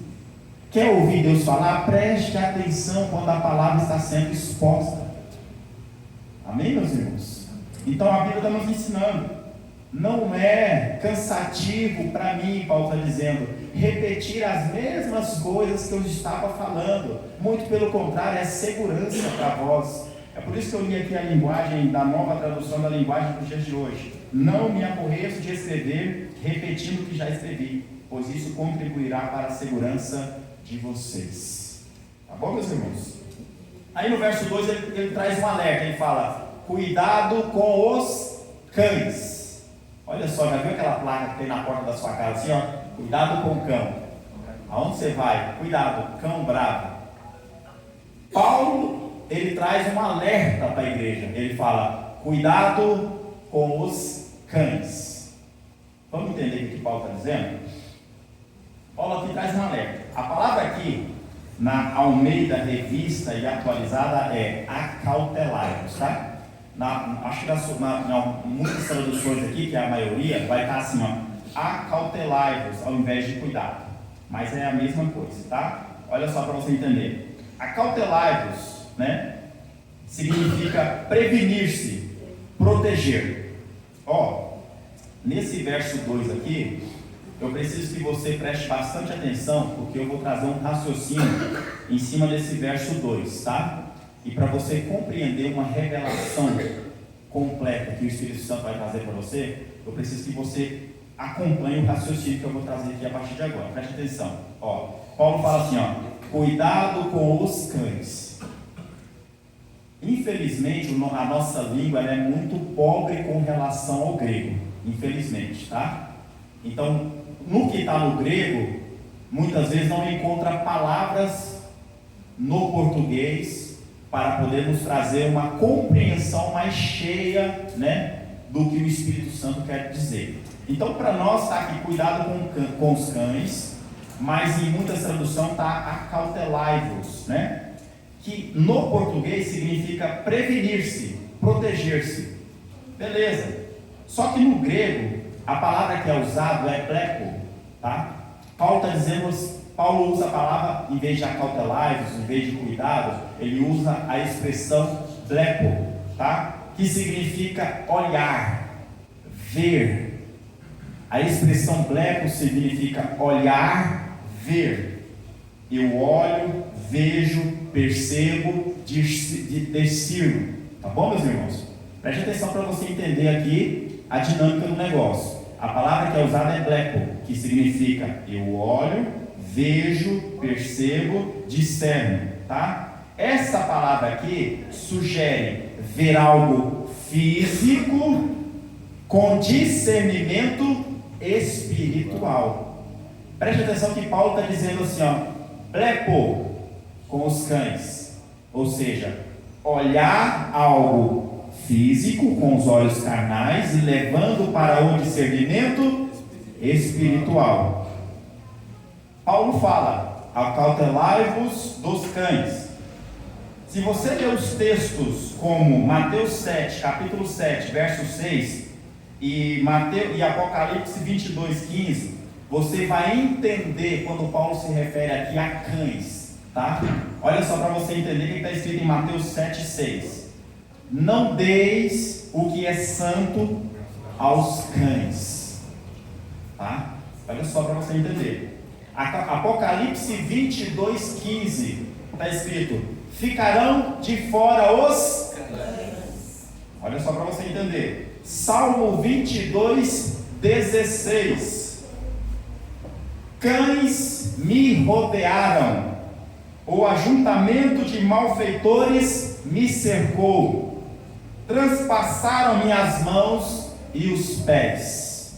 Quer ouvir Deus falar? Preste atenção quando a palavra está sendo exposta. Amém, meus irmãos? Então a Bíblia está nos ensinando. Não é cansativo para mim, Paulo está dizendo, repetir as mesmas coisas que eu estava falando. Muito pelo contrário, é segurança para vós. É por isso que eu li aqui a linguagem da nova tradução da linguagem dos dias de hoje. Não me aborreço de escrever repetindo o que já escrevi, pois isso contribuirá para a segurança de vocês. Tá bom, meus irmãos? Aí no verso 2 ele traz um alerta, ele fala: cuidado com os cães. Olha só, já viu aquela placa que tem na porta da sua casa assim, ó? Cuidado com o cão. Aonde você vai? Cuidado, cão bravo. Paulo, ele traz um alerta para a igreja. Ele fala: cuidado com os cães. Vamos entender o que Paulo está dizendo? Paulo aqui traz um alerta. A palavra aqui, na Almeida Revista e Atualizada, é acautelai-vos, tá? Acho que muitas traduções aqui, que é a maioria, vai estar assim, ó: acautelai-vos, ao invés de cuidado. Mas é a mesma coisa, tá? Olha só para você entender. Acautelai-vos, né? Significa prevenir-se, proteger. Ó, nesse verso 2 aqui, eu preciso que você preste bastante atenção, porque eu vou trazer um raciocínio em cima desse verso 2, tá? E para você compreender uma revelação completa que o Espírito Santo vai trazer para você, eu preciso que você acompanhe o raciocínio que eu vou trazer aqui a partir de agora. Preste atenção. Ó, Paulo fala assim, ó: cuidado com os cães. Infelizmente, a nossa língua é muito pobre com relação ao grego. Infelizmente, tá? Então, no que está no grego, muitas vezes não encontra palavras no português para poder nos trazer uma compreensão mais cheia, né, do que o Espírito Santo quer dizer. Então, para nós está aqui: cuidado com os cães, mas em muitas traduções está acautelai-vos, né, que no português significa prevenir-se, proteger-se. Beleza. Só que no grego, a palavra que é usada é pleco, tá? Paulo usa a palavra, em vez de acautelai-vos, em vez de cuidado, ele usa a expressão pleco, tá? Que significa olhar, ver. A expressão pleco significa olhar, ver. Eu olho, vejo, percebo, discerno. Tá bom, meus irmãos? Preste atenção para você entender aqui a dinâmica do negócio. A palavra que é usada é pleco, que significa eu olho, vejo, percebo, discerno, tá? Essa palavra aqui sugere ver algo físico com discernimento espiritual. Preste atenção que Paulo está dizendo assim, ó, plepo, com os cães, ou seja, olhar algo físico com os olhos carnais e levando para o discernimento espiritual. Paulo fala, acautelai-vos dos cães. Se você ler os textos como Mateus 7, capítulo 7, verso 6 e Apocalipse 22, 15, você vai entender quando Paulo se refere aqui a cães, tá? Olha só para você entender o que está escrito em Mateus 7, 6. Não deis o que é santo aos cães, tá? Olha só para você entender. Apocalipse 22, 15 está escrito: ficarão de fora os cães. Olha só para você entender. Salmo 22, 16: cães me rodearam, o ajuntamento de malfeitores me cercou, transpassaram minhas mãos e os pés.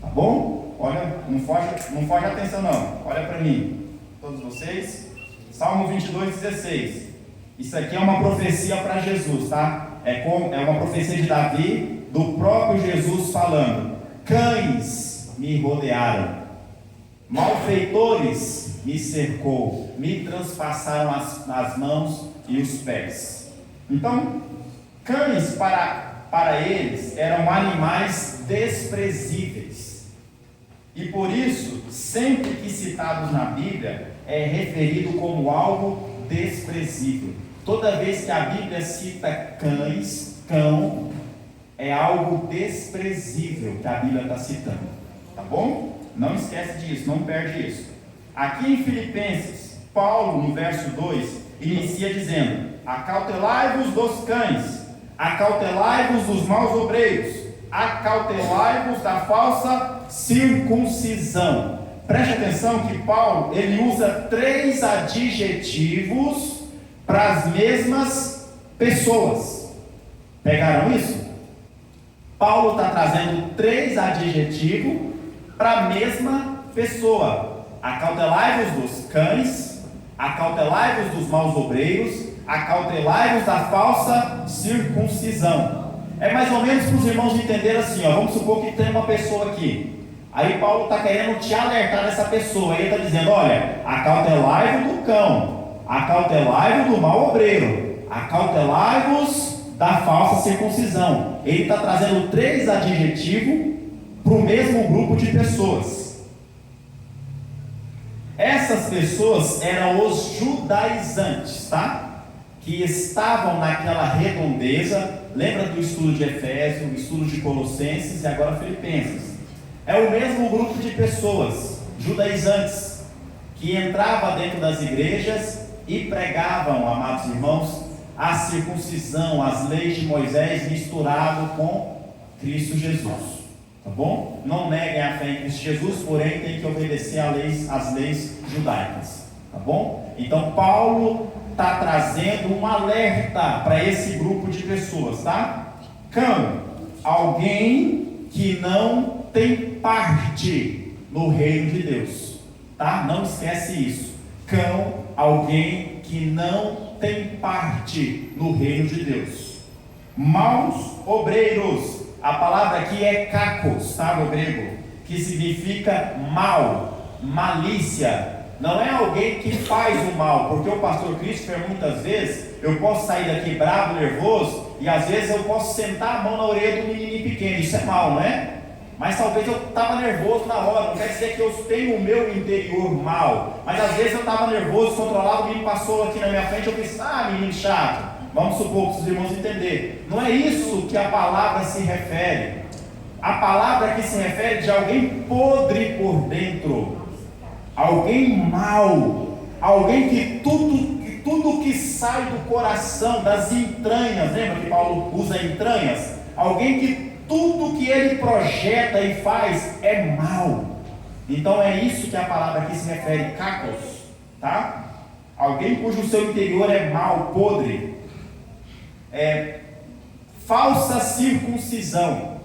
Tá bom? Olha, não foge a atenção não. Olha para mim, todos vocês. Salmo 22, 16. Isso aqui é uma profecia para Jesus, tá? É uma profecia de Davi, do próprio Jesus falando: cães me rodearam, malfeitores me cercou, me transpassaram as mãos e os pés. Então, cães para eles eram animais desprezíveis. E por isso, sempre que citados na Bíblia, é referido como algo desprezível. Toda vez que a Bíblia cita cão, é algo desprezível que a Bíblia está citando. Tá bom? Não esquece disso, não perde isso. Aqui em Filipenses, Paulo, no verso 2, inicia dizendo: acautelai-vos dos cães, acautelai-vos dos maus obreiros, acautelai-vos da falsa circuncisão. Preste atenção que Paulo, ele usa 3 adjetivos para as mesmas pessoas. Pegaram isso? Paulo está trazendo 3 adjetivos para a mesma pessoa: acautelai-vos dos cães, acautelai-vos dos maus obreiros, acautelai-vos da falsa circuncisão. É mais ou menos para os irmãos entenderem assim, ó, vamos supor que tem uma pessoa aqui. Aí Paulo está querendo te alertar dessa pessoa. Ele está dizendo: olha, acautelai-vos do cão, acautelai-vos do mau obreiro, acautelai-vos da falsa circuncisão. Ele está trazendo 3 adjetivos para o mesmo grupo de pessoas. Essas pessoas eram os judaizantes, tá? Que estavam naquela redondeza. Lembra do estudo de Efésios, o estudo de Colossenses e agora Filipenses. É o mesmo grupo de pessoas, judaizantes, que entrava dentro das igrejas e pregavam, amados irmãos, a circuncisão, as leis de Moisés misturado com Cristo Jesus. Tá bom? Não neguem a fé em Cristo Jesus, porém tem que obedecer às leis judaicas. Tá bom? Então Paulo está trazendo um alerta para esse grupo de pessoas, tá? Cão, alguém que não tem parte no reino de Deus, tá? Não esquece isso. Cão, alguém que não tem parte no reino de Deus. Maus obreiros, a palavra aqui é kakos, tá? No grego, que significa mal, malícia. Não é alguém que faz o mal, porque o pastor Christopher, muitas vezes, eu posso sair daqui bravo, nervoso, e às vezes eu posso sentar a mão na orelha do menininho pequeno. Isso é mal, não é? Mas talvez eu estava nervoso na hora. Não quer dizer que eu tenho o meu interior mal, mas às vezes eu estava nervoso, controlado, o menino passou aqui na minha frente, eu pensei: ah, menino chato. Vamos supor que os irmãos entenderem. Não é isso que a palavra se refere. A palavra aqui se refere de alguém podre por dentro, alguém mau, alguém que tudo que sai do coração, das entranhas, lembra que Paulo usa entranhas? Alguém que tudo que ele projeta e faz é mal. Então é isso que a palavra aqui se refere, kakos, tá? alguém cujo seu interior é mau, podre, falsa circuncisão,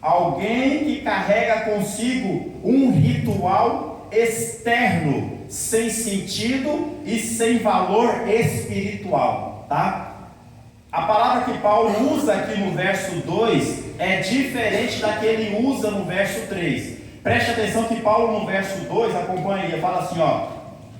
alguém que carrega consigo um ritual externo, sem sentido e sem valor espiritual, tá? A palavra que Paulo usa aqui no verso 2 é diferente da que ele usa no verso 3. Preste atenção que Paulo no verso 2, acompanha aí, fala assim, ó,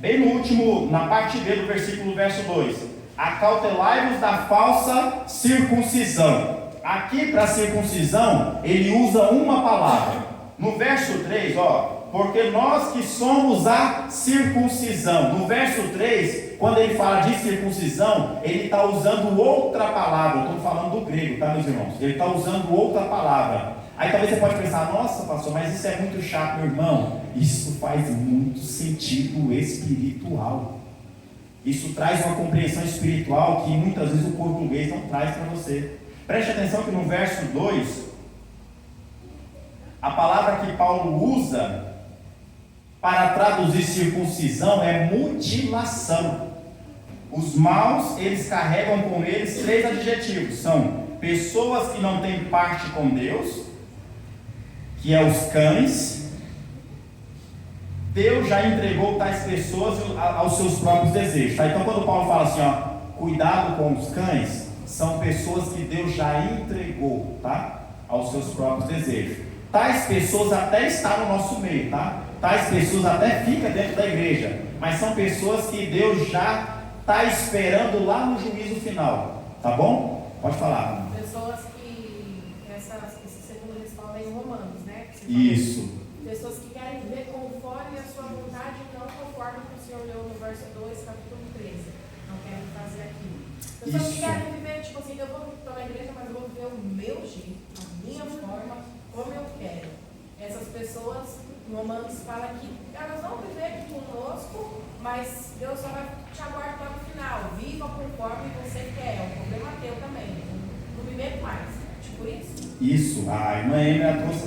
bem no último, na parte B do versículo verso 2, acautelai-vos da falsa circuncisão. Aqui para circuncisão, ele usa uma palavra. No verso 3, ó, porque nós que somos a circuncisão. No verso 3, quando ele fala de circuncisão, ele está usando outra palavra. Eu estou falando do grego, tá, meus irmãos? Ele está usando outra palavra. Aí talvez você pode pensar, nossa, pastor, mas isso é muito chato, meu irmão. Isso faz muito sentido espiritual. Isso traz uma compreensão espiritual que muitas vezes o português não traz para você. Preste atenção que no verso 2, a palavra que Paulo usa para traduzir circuncisão é mutilação. Os maus, eles carregam com eles 3 adjetivos. São pessoas que não têm parte com Deus, que é os cães. Deus já entregou tais pessoas aos seus próprios desejos, tá? Então quando Paulo fala assim, ó, cuidado com os cães, são pessoas que Deus já entregou, tá? Aos seus próprios desejos. Tais pessoas até estão no nosso meio, tá? Tais pessoas até ficam dentro da igreja, mas são pessoas que Deus já está esperando lá no juízo final, tá bom? Pode falar. Pessoas que, segundo eles falam em Romanos, né? Isso. Pessoas que querem viver conforme a sua vontade e não conforme o que o Senhor leu no verso 2, capítulo 13. Não querem fazer aquilo. Pessoas que querem viver, tipo assim, eu vou para a igreja, mas eu vou viver o meu jeito, a minha forma, como eu quero. Essas pessoas, Romanos fala que elas vão viver conosco, mas Deus só vai te aguardar no final. Viva conforme você quer. É um problema teu também. Não viver mais. Tipo isso? Isso. A irmã Emma trouxe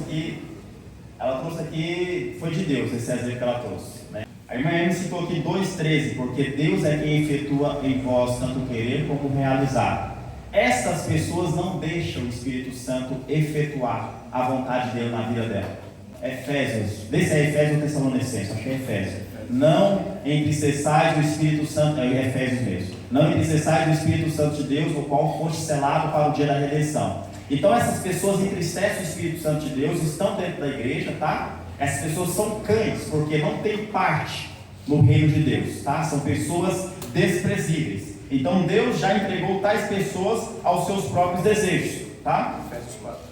aqui, foi de Deus esse exemplo que ela trouxe, né? A irmã Emma citou aqui 2,13, porque Deus é quem efetua em vós tanto querer como realizar. Essas pessoas não deixam o Espírito Santo efetuar a vontade dele na vida dela. Efésios, vê se é Efésios ou Tessalonicenses, acho que é Efésios. Não entristeciais do Espírito Santo, é Efésios mesmo. Não entristeciais do Espírito Santo de Deus, o qual foste selado para o dia da redenção. Então essas pessoas entristecem o Espírito Santo de Deus, estão dentro da igreja, tá? Essas pessoas são cães, porque não têm parte no reino de Deus, tá? São pessoas desprezíveis. Então Deus já entregou tais pessoas aos seus próprios desejos, tá?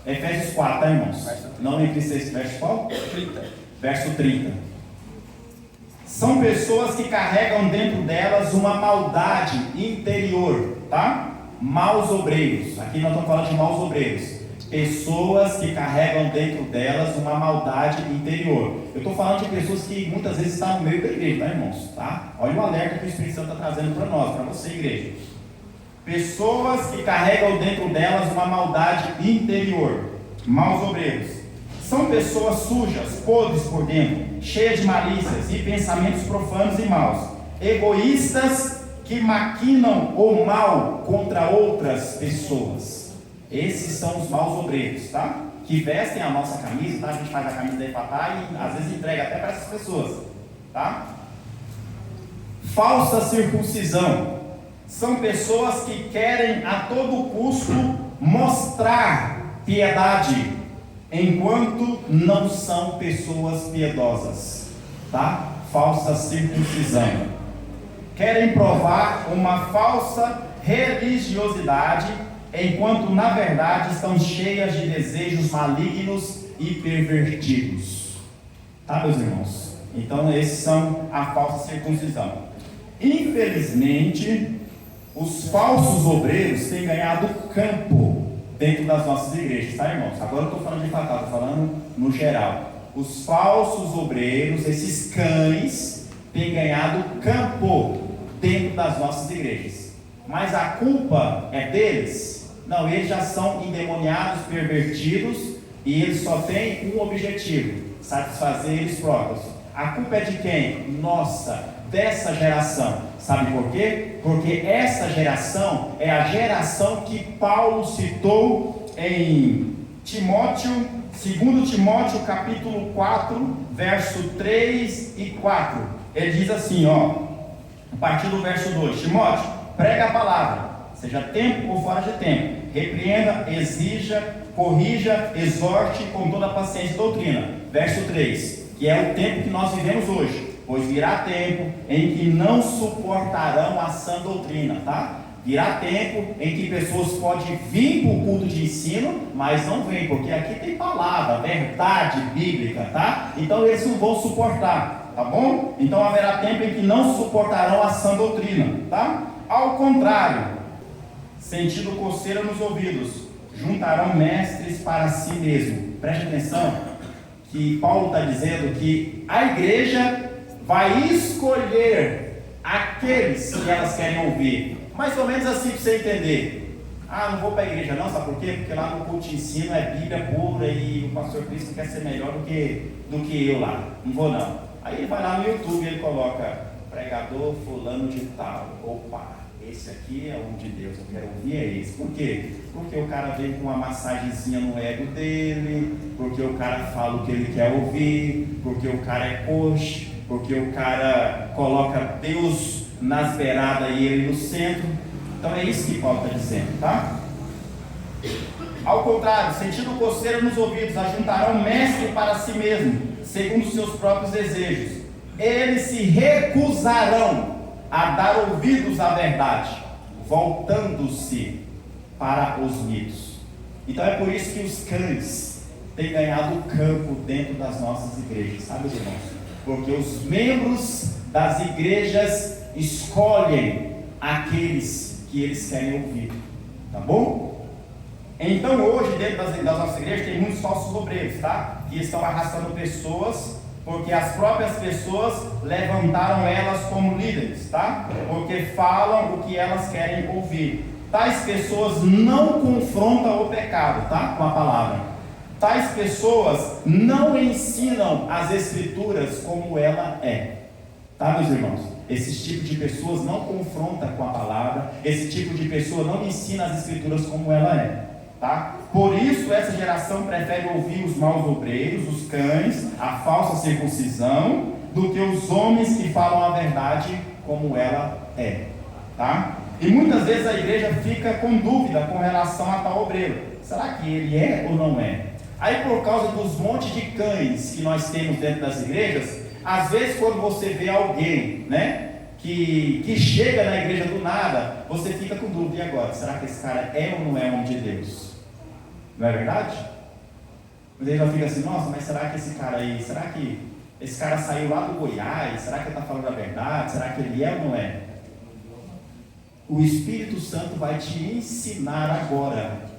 Efésios 4, tá, irmãos? Não entristece, verso qual? 30. Verso 30. São pessoas que carregam dentro delas uma maldade interior, tá? Maus obreiros. Aqui nós estamos falando de maus obreiros. Pessoas que carregam dentro delas uma maldade interior. Eu estou falando de pessoas que muitas vezes estão no meio da igreja, tá, irmãos? Tá? Olha o alerta que o Espírito Santo está trazendo para nós, para você, igreja. Pessoas que carregam dentro delas uma maldade interior. Maus obreiros. São pessoas sujas, podres por dentro, cheias de malícias e pensamentos profanos e maus. Egoístas que maquinam o mal contra outras pessoas. Esses são os maus obreiros, tá? Que vestem a nossa camisa, tá? A gente faz a camisa da Efatá e às vezes entrega até para essas pessoas, tá? Falsa circuncisão. São pessoas que querem a todo custo mostrar piedade, enquanto não são pessoas piedosas, tá? Falsa circuncisão. Querem provar uma falsa religiosidade, enquanto na verdade estão cheias de desejos malignos e pervertidos, tá, meus irmãos? Então esses são a falsa circuncisão. Infelizmente, os falsos obreiros têm ganhado campo dentro das nossas igrejas, tá, irmãos? Agora eu estou falando de fatal, estou falando no geral. Os falsos obreiros, esses cães, têm ganhado campo dentro das nossas igrejas. Mas a culpa é deles? Não, eles já são endemoniados, pervertidos, e eles só têm um objetivo: satisfazer eles próprios. A culpa é de quem? Nossa, dessa geração. Sabe por quê? Porque essa geração é a geração que Paulo citou em Timóteo, 2 Timóteo capítulo 4, verso 3 e 4. Ele diz assim, a partir do verso 2: Timóteo, prega a palavra, seja tempo ou fora de tempo, repreenda, exija, corrija, exorte com toda a paciência e doutrina. Verso 3, que é o tempo que nós vivemos hoje. Pois virá tempo em que não suportarão a sã doutrina, tá? Virá tempo em que pessoas podem vir para o culto de ensino, mas não vêm, porque aqui tem palavra, verdade bíblica, tá? Então eles não vão suportar, tá bom? Então haverá tempo em que não suportarão a sã doutrina, tá? Ao contrário, sentindo coceira nos ouvidos, juntarão mestres para si mesmo. Preste atenção que Paulo está dizendo que a igreja vai escolher aqueles que elas querem ouvir. Mais ou menos assim para você entender. Não vou para a igreja não, sabe por quê? Porque lá no culto de ensino é Bíblia pura e o pastor Cristo quer ser melhor do que eu lá. Não vou não. Aí ele vai lá no YouTube e ele coloca pregador fulano de tal. Opa, esse aqui é um de Deus, eu quero ouvir é esse. Por quê? Porque o cara vem com uma massagenzinha no ego dele, porque o cara fala o que ele quer ouvir, porque o cara é coach, porque o cara coloca Deus nas beiradas e ele no centro. Então é isso que Paulo está dizendo, tá? Ao contrário, sentindo coceira nos ouvidos, ajuntarão mestre para si mesmo, segundo os seus próprios desejos. Eles se recusarão a dar ouvidos à verdade, voltando-se para os mitos. Então é por isso que os cães têm ganhado campo dentro das nossas igrejas, sabe, irmãos? Porque os membros das igrejas escolhem aqueles que eles querem ouvir, tá bom? Então hoje dentro das nossas igrejas tem muitos falsos obreiros, tá? Que estão arrastando pessoas, porque as próprias pessoas levantaram elas como líderes, tá? Porque falam o que elas querem ouvir. Tais pessoas não confrontam o pecado, tá? Com a palavra. Tais pessoas não ensinam as escrituras como ela é, tá, meus irmãos? Esse tipo de pessoas não confronta com a palavra, esse tipo de pessoa não ensina as escrituras como ela é, tá? Por isso essa geração prefere ouvir os maus obreiros, os cães, a falsa circuncisão, do que os homens que falam a verdade como ela é, tá? E muitas vezes a igreja fica com dúvida com relação a tal obreiro. Será que ele é ou não é? Aí por causa dos montes de cães que nós temos dentro das igrejas, às vezes quando você vê alguém, né, que chega na igreja do nada, você fica com dúvida, e agora? Será que esse cara é ou não é homem de Deus? Não é verdade? Você já fica assim, nossa, mas será que esse cara aí, será que esse cara saiu lá do Goiás? Será que ele está falando a verdade? Será que ele é ou não é? O Espírito Santo vai te ensinar agora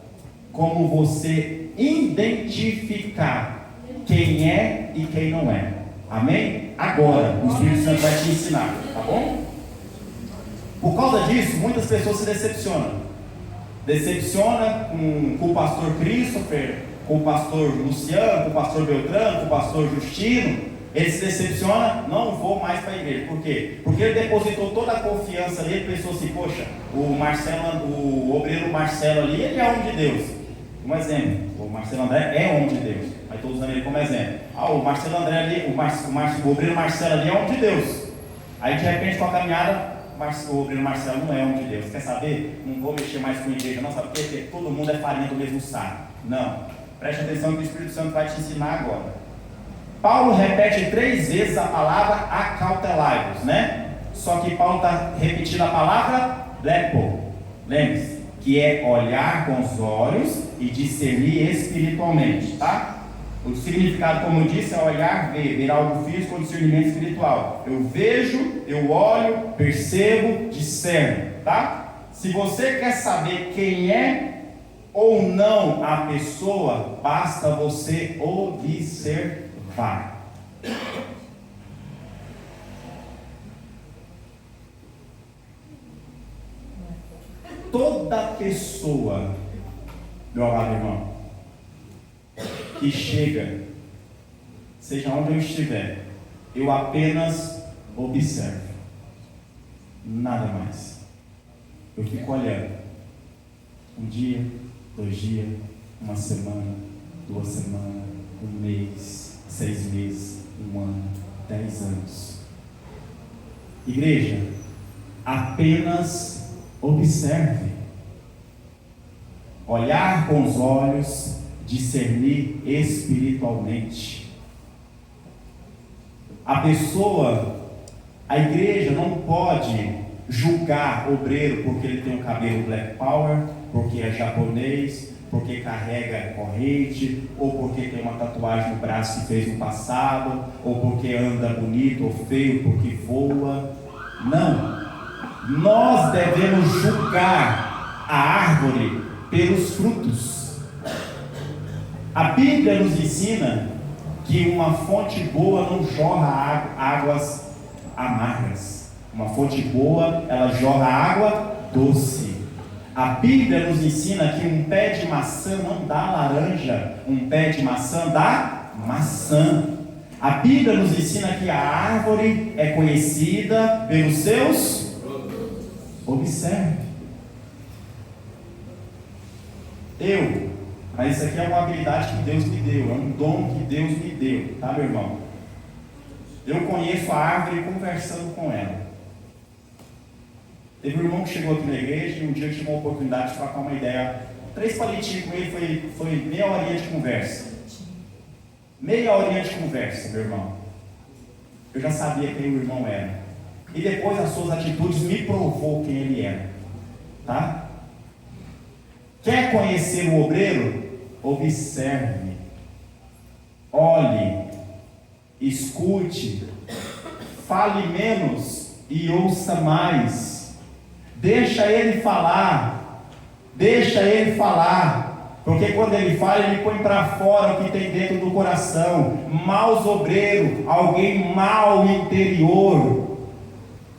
como você identificar quem é e quem não é. Amém? Agora, o Espírito Santo vai te ensinar, tá bom? Por causa disso, muitas pessoas se decepcionam. Decepciona com o pastor Christopher, com o pastor Luciano, com o pastor Beltrano, com o pastor Justino. Ele se decepciona, não vou mais para a igreja. Por quê? Porque ele depositou toda a confiança ali, ele pensou assim, poxa, o obreiro Marcelo ali, ele é homem de Deus. Um exemplo, o Marcelo André é homem de Deus, mas estou usando ele como exemplo. O Marcelo André ali, o obreiro Marcelo ali é homem de Deus. Aí de repente com a caminhada, o obreiro Marcelo não é homem de Deus. Quer saber? Não vou mexer mais com a igreja, não, sabe por quê? Porque todo mundo é farinha do mesmo saco. Não, preste atenção que o Espírito Santo vai te ensinar agora. Paulo repete 3 vezes a palavra acautelai-vos, né? Só que Paulo está repetindo a palavra lepo, lembre-se, que é olhar com os olhos e discernir espiritualmente, tá? O significado, como eu disse, é olhar, ver algo físico com discernimento espiritual. Eu vejo, eu olho, percebo, discerno, tá? Se você quer saber quem é ou não a pessoa, basta você observar. Toda pessoa, meu amado irmão, que chega, seja onde eu estiver, eu apenas observo, nada mais. Eu fico olhando, um dia, 2 dias, 1 semana, 2 semanas, 1 mês, 6 meses, 1 ano, 10 anos. Igreja, apenas observe. Olhar com os olhos, discernir espiritualmente. A igreja não pode julgar obreiro porque ele tem um cabelo black power, porque é japonês, porque carrega corrente, ou porque tem uma tatuagem no braço que fez no passado, ou porque anda bonito ou feio, porque voa. Não. Nós devemos julgar a árvore pelos frutos. A Bíblia nos ensina que uma fonte boa não jorra águas amargas. Uma fonte boa, ela jorra água doce. A Bíblia nos ensina que um pé de maçã não dá laranja, um pé de maçã dá maçã. A Bíblia nos ensina que a árvore é conhecida pelos seus. Observe. Mas isso aqui é uma habilidade que Deus me deu, é um dom que Deus me deu, tá, meu irmão? Eu conheço a árvore conversando com ela. Teve um irmão que chegou aqui na igreja e um dia eu tive uma oportunidade de trocar uma ideia. 3 palitinhos com ele, foi meia horinha de conversa. Meia horinha de conversa, meu irmão. Eu já sabia quem o irmão era. E depois as suas atitudes me provou quem ele era. Tá? Quer conhecer o obreiro? Observe. Olhe. Escute. Fale menos e ouça mais. Deixa ele falar. Deixa ele falar. Porque quando ele fala, ele põe para fora o que tem dentro do coração. Maus obreiros, alguém mau interior.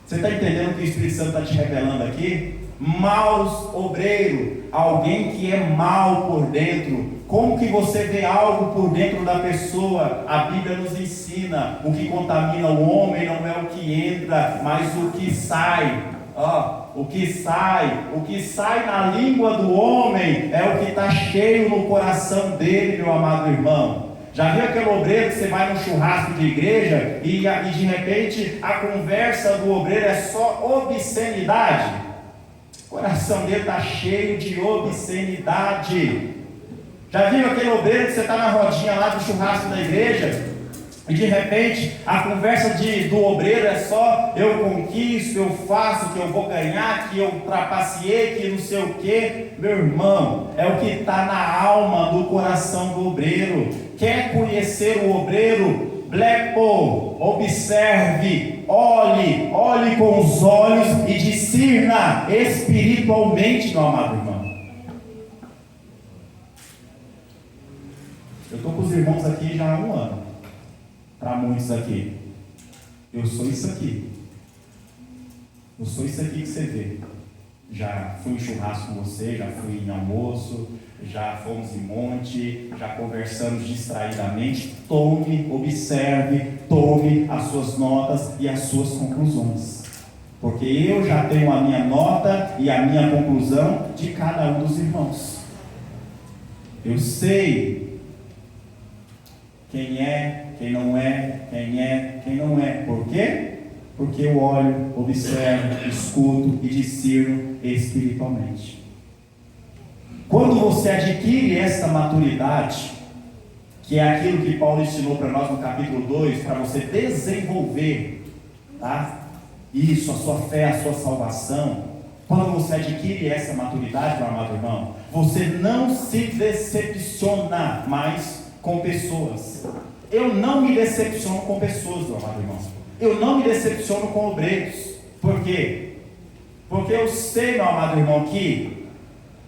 Você está entendendo o que o Espírito Santo está te revelando aqui? Maus obreiros, alguém que é mau por dentro. Como que você vê algo por dentro da pessoa? A Bíblia nos ensina: o que contamina o homem não é o que entra, mas o que sai. O que sai na língua do homem é o que está cheio no coração dele, meu amado irmão. Já viu aquele obreiro que você vai num churrasco de igreja e de repente a conversa do obreiro é só obscenidade? O coração dele está cheio de obscenidade. Já viu aquele obreiro que você está na rodinha lá do churrasco da igreja e de repente a conversa do obreiro é só: eu conquisto, eu faço, que eu vou ganhar, que eu trapaceei, que não sei o que. Meu irmão, é o que está na alma do coração do obreiro. Quer conhecer o obreiro? Blepo, observe, olhe com os olhos e discirna espiritualmente, meu amado irmão. Eu estou com os irmãos aqui já há 1 ano. Para muitos aqui, eu sou isso aqui. Eu sou isso aqui que você vê. Já fui em churrasco com você, já fui em almoço, já fomos em monte, já conversamos distraidamente. Tome, observe, tome as suas notas e as suas conclusões. Porque eu já tenho a minha nota e a minha conclusão de cada um dos irmãos. Eu sei quem é, quem não é, quem não é. Por quê? Porque eu olho, observo, escuto e discerno espiritualmente. Quando você adquire essa maturidade, que é aquilo que Paulo ensinou para nós no capítulo 2, para você desenvolver, tá? Isso, a sua fé, a sua salvação. Quando você adquire essa maturidade, meu amado irmão, você não se decepciona mais com pessoas. Eu não me decepciono com pessoas, meu amado irmão. Eu não me decepciono com obreiros. Por quê? Porque eu sei, meu amado irmão, que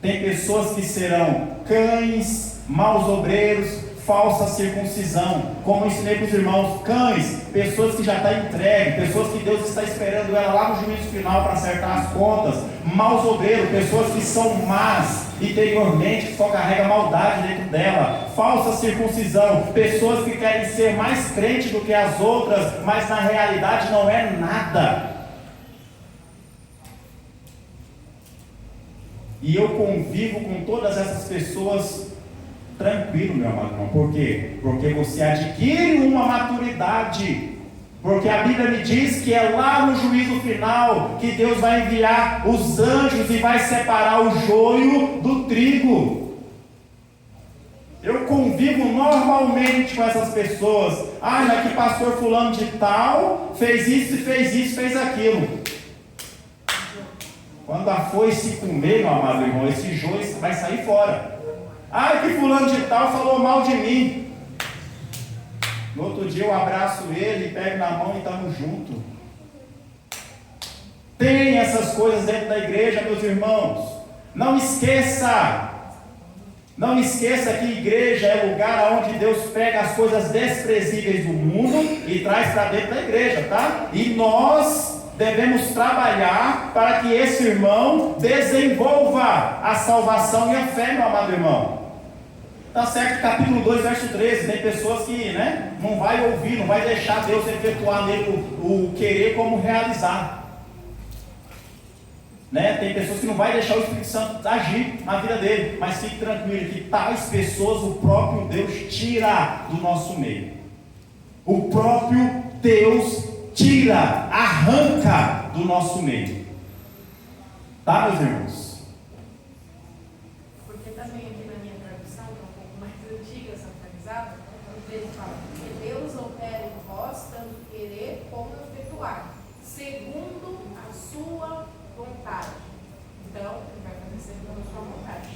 tem pessoas que serão cães, maus obreiros, falsa circuncisão, como eu ensinei para os irmãos, cães, pessoas que já estão entregues, pessoas que Deus está esperando ela lá no juízo final para acertar as contas, maus obreiros, pessoas que são más interiormente, que só carregam maldade dentro dela, falsa circuncisão, pessoas que querem ser mais crentes do que as outras, mas na realidade não é nada. E eu convivo com todas essas pessoas tranquilo, meu amado irmão. Por quê? Porque você adquire uma maturidade. Porque a Bíblia me diz que é lá no juízo final que Deus vai enviar os anjos e vai separar o joio do trigo. Eu convivo normalmente com essas pessoas. Ah, mas que pastor fulano de tal fez isso, fez aquilo. Quando a foice comer, meu amado irmão, esse joio vai sair fora. Ah, que fulano de tal falou mal de mim. No outro dia eu abraço ele, pego na mão e estamos juntos. Tem essas coisas dentro da igreja, meus irmãos. Não esqueça que igreja é lugar onde Deus pega as coisas desprezíveis do mundo e traz para dentro da igreja, tá? E nós devemos trabalhar para que esse irmão desenvolva a salvação e a fé, meu amado irmão. Está certo, capítulo 2, verso 13, tem pessoas que não vai ouvir, não vai deixar Deus efetuar nele o querer como realizar. Tem pessoas que não vai deixar o Espírito Santo agir na vida dele, mas fique tranquilo que tais pessoas o próprio Deus tira do nosso meio. O próprio Deus tira, arranca do nosso meio. Tá, meus irmãos? Porque também aqui na minha tradução, que é um pouco mais antiga, essa atualizada, ele fala que Deus opera em vós, tanto querer como efetuar, segundo a sua vontade. Então, ele vai fazer segundo a sua vontade.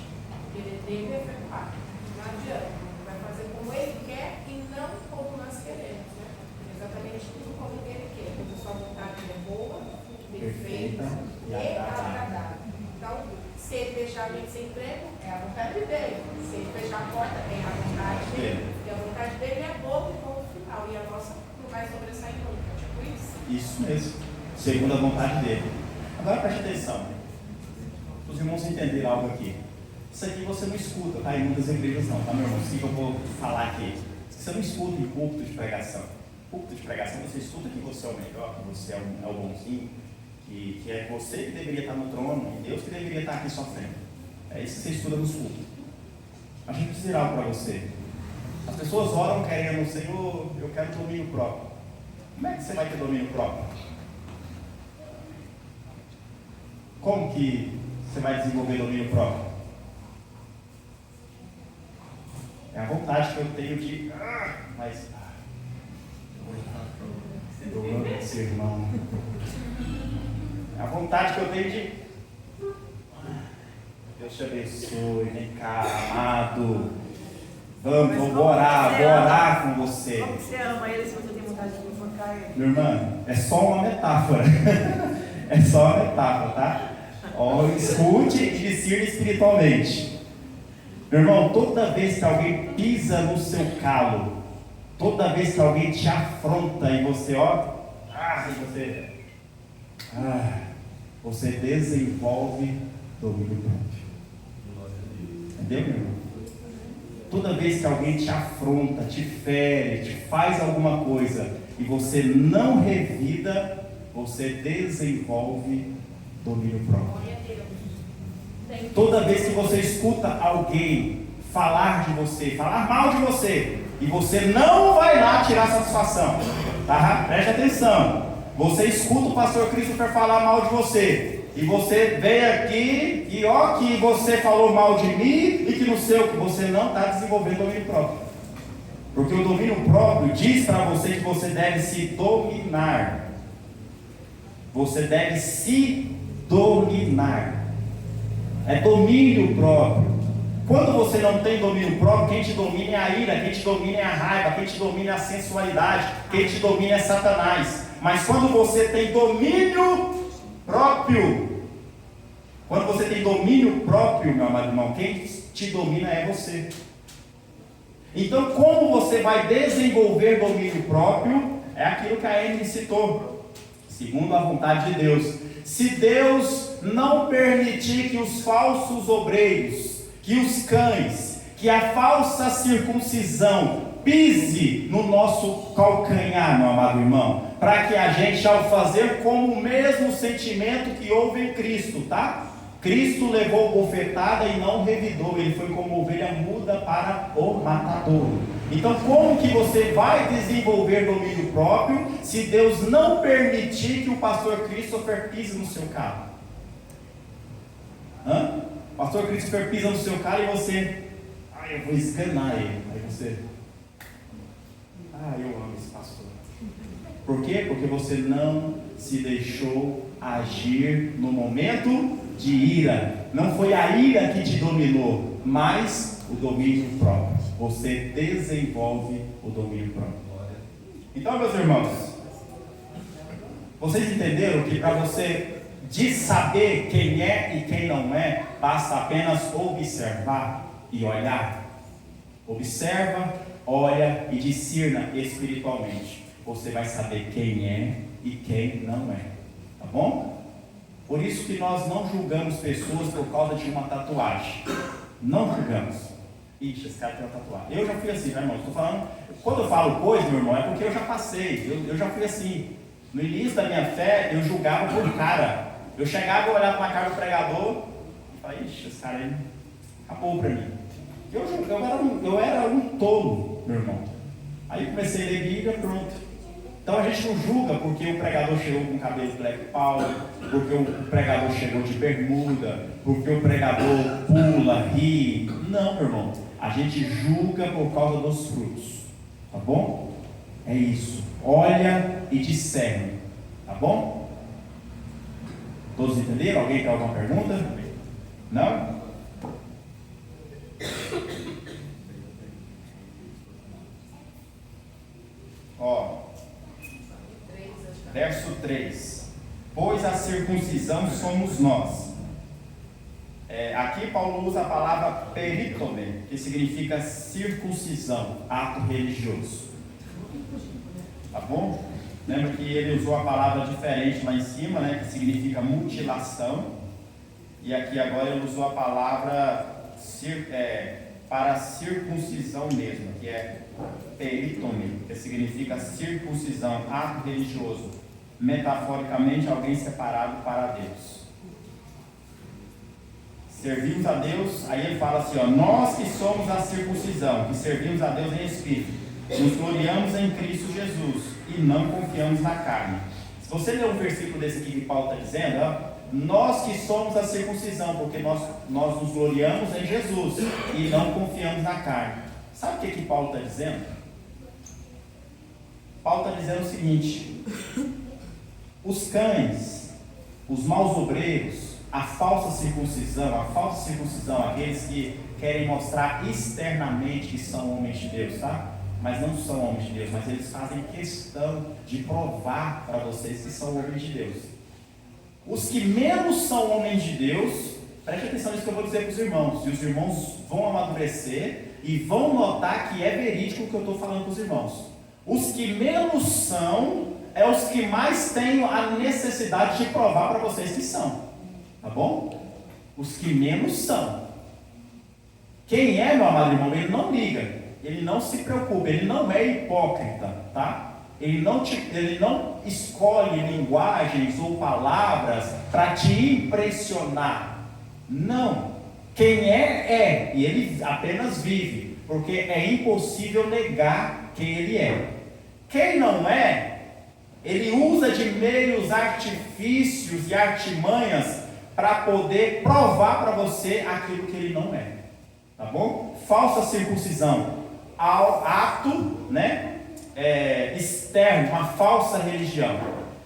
Ele deve efetuar. Não adianta. Ele vai fazer como ele quer e não como nós queremos. Exatamente tudo como ele quer. Porque a sua vontade é boa, perfeita e agradável. Então, se ele deixar a gente sem emprego, é a vontade dele. Se ele fechar a porta, é a vontade dele. E a vontade dele é boa e ponto final. E a nossa não vai sobressair nunca. Tipo isso? Isso mesmo. Segundo a vontade dele. Agora preste atenção. Para os irmãos entenderem algo aqui. Isso aqui você não escuta, tá? Em muitas igrejas não, tá, meu irmão? Isso que eu vou falar aqui. Você não escuta em púlpito de pregação. Púlpito de pregação, você escuta que você é o melhor, que você é o bonzinho, que é você que deveria estar no trono, e Deus que deveria estar aqui sofrendo. É isso que você estuda nos cultos. A gente precisa dizer algo para você. As pessoas oram querendo, Senhor, eu quero domínio próprio. Como é que você vai ter domínio próprio? Como que você vai desenvolver domínio próprio? É a vontade que eu tenho de... Mas... Eu amo esse irmão. É a vontade que eu tenho de... Deus te abençoe, vem cá, amado. Vou orar com você. Como você ama ele se você tem vontade de enforcar ele? Meu irmão, é só uma metáfora. É só uma metáfora, tá? Escute e discerne espiritualmente. Meu irmão, toda vez que alguém pisa no seu calo, toda vez que alguém te afronta e você, você desenvolve domínio próprio. Entendeu, meu irmão? Toda vez que alguém te afronta, te fere, te faz alguma coisa e você não revida, você desenvolve domínio próprio. Toda vez que você escuta alguém falar de você, falar mal de você, e você não vai lá tirar satisfação, tá? Preste atenção. Você escuta o pastor Christopher falar mal de você, e você vem aqui e que você falou mal de mim e que no seu que você não está desenvolvendo domínio próprio. Porque o domínio próprio diz para você que você deve se dominar. Você deve se dominar. É domínio próprio. Quando você não tem domínio próprio, quem te domina é a ira, quem te domina é a raiva, quem te domina é a sensualidade, quem te domina é Satanás. Mas quando você tem domínio próprio, quando você tem domínio próprio, meu amado irmão, quem te domina é você. Então, como você vai desenvolver domínio próprio? É aquilo que a Emily citou, segundo a vontade de Deus. Se Deus não permitir que os falsos obreiros, que os cães, que a falsa circuncisão pise no nosso calcanhar, meu amado irmão, para que a gente, ao fazer como o mesmo sentimento que houve em Cristo, tá? Cristo levou bofetada e não revidou, ele foi como ovelha muda para o matadouro. Então, como que você vai desenvolver domínio próprio se Deus não permitir que o pastor Christopher pise no seu carro? O pastor Christopher pisa no seu carro e você, eu vou esganar ele. Aí você, eu amo esse pastor. Por quê? Porque você não se deixou agir no momento de ira. Não foi a ira que te dominou, mas o domínio próprio. Você desenvolve o domínio próprio. Então, meus irmãos, vocês entenderam que para você de saber quem é e quem não é, basta apenas observar e olhar. Observa, olha e discirna espiritualmente. Você vai saber quem é e quem não é. Tá bom? Por isso que nós não julgamos pessoas por causa de uma tatuagem. Não julgamos. Ixi, esse cara tem uma tatuagem. Eu já fui assim, né, irmão? Estou falando, quando eu falo coisa, meu irmão, é porque eu já passei. Eu já fui assim. No início da minha fé, eu julgava por cara. Eu chegava e olhava para a cara do pregador e falava, ixi, esse cara aí acabou para mim. Eu era um tolo, meu irmão. Aí comecei a ler Bíblia, pronto. Então a gente não julga porque o pregador chegou com cabelo black power, porque o pregador chegou de bermuda, porque o pregador pula, ri. Não, meu irmão. A gente julga por causa dos frutos. Tá bom? É isso. Olha e discerne. Tá bom? Todos entenderam? Alguém tem alguma pergunta? Não? Verso 3. Pois a circuncisão somos nós. Aqui Paulo usa a palavra peritome, que significa circuncisão, ato religioso. Tá bom? Lembra que ele usou a palavra diferente lá em cima, né, que significa mutilação. E aqui agora ele usou a palavra para circuncisão mesmo, que é peritome, que significa circuncisão, ato religioso. Metaforicamente, alguém separado para Deus. Servimos a Deus, aí ele fala assim, nós que somos a circuncisão, que servimos a Deus em espírito, nos gloriamos em Cristo Jesus e não confiamos na carne. Se você ler um versículo desse aqui que Paulo está dizendo, nós que somos a circuncisão, porque nós nos gloriamos em Jesus e não confiamos na carne. Sabe o que Paulo está dizendo? Paulo está dizendo o seguinte: os cães, os maus obreiros, a falsa circuncisão, aqueles que querem mostrar externamente que são homens de Deus, tá? Mas não são homens de Deus, mas eles fazem questão de provar para vocês que são homens de Deus. Os que menos são homens de Deus, preste atenção nisso que eu vou dizer para os irmãos, e os irmãos vão amadurecer e vão notar que é verídico o que eu estou falando para os irmãos. Os que menos são, os que mais têm a necessidade de provar para vocês que são. Tá bom? Os que menos são. Quem é, meu amado irmão, ele não liga, ele não se preocupa, ele não é hipócrita, tá? Ele não escolhe linguagens ou palavras para te impressionar. Não. Quem é, e ele apenas vive, porque é impossível negar quem ele é. Quem não é, ele usa de meios, artifícios e artimanhas para poder provar para você aquilo que ele não é. Tá bom? Falsa circuncisão, ato, externo, uma falsa religião.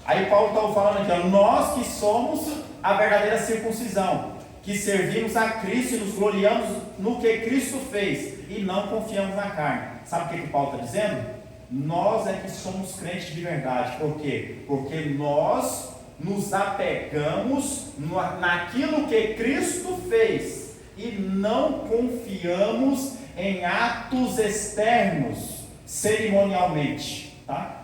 Aí Paulo está falando aqui, nós que somos a verdadeira circuncisão, que servimos a Cristo e nos gloriamos no que Cristo fez e não confiamos na carne. Sabe o que Paulo está dizendo? Nós é que somos crentes de verdade. Por quê? Porque nós nos apegamos naquilo que Cristo fez e não confiamos em atos externos, cerimonialmente, tá?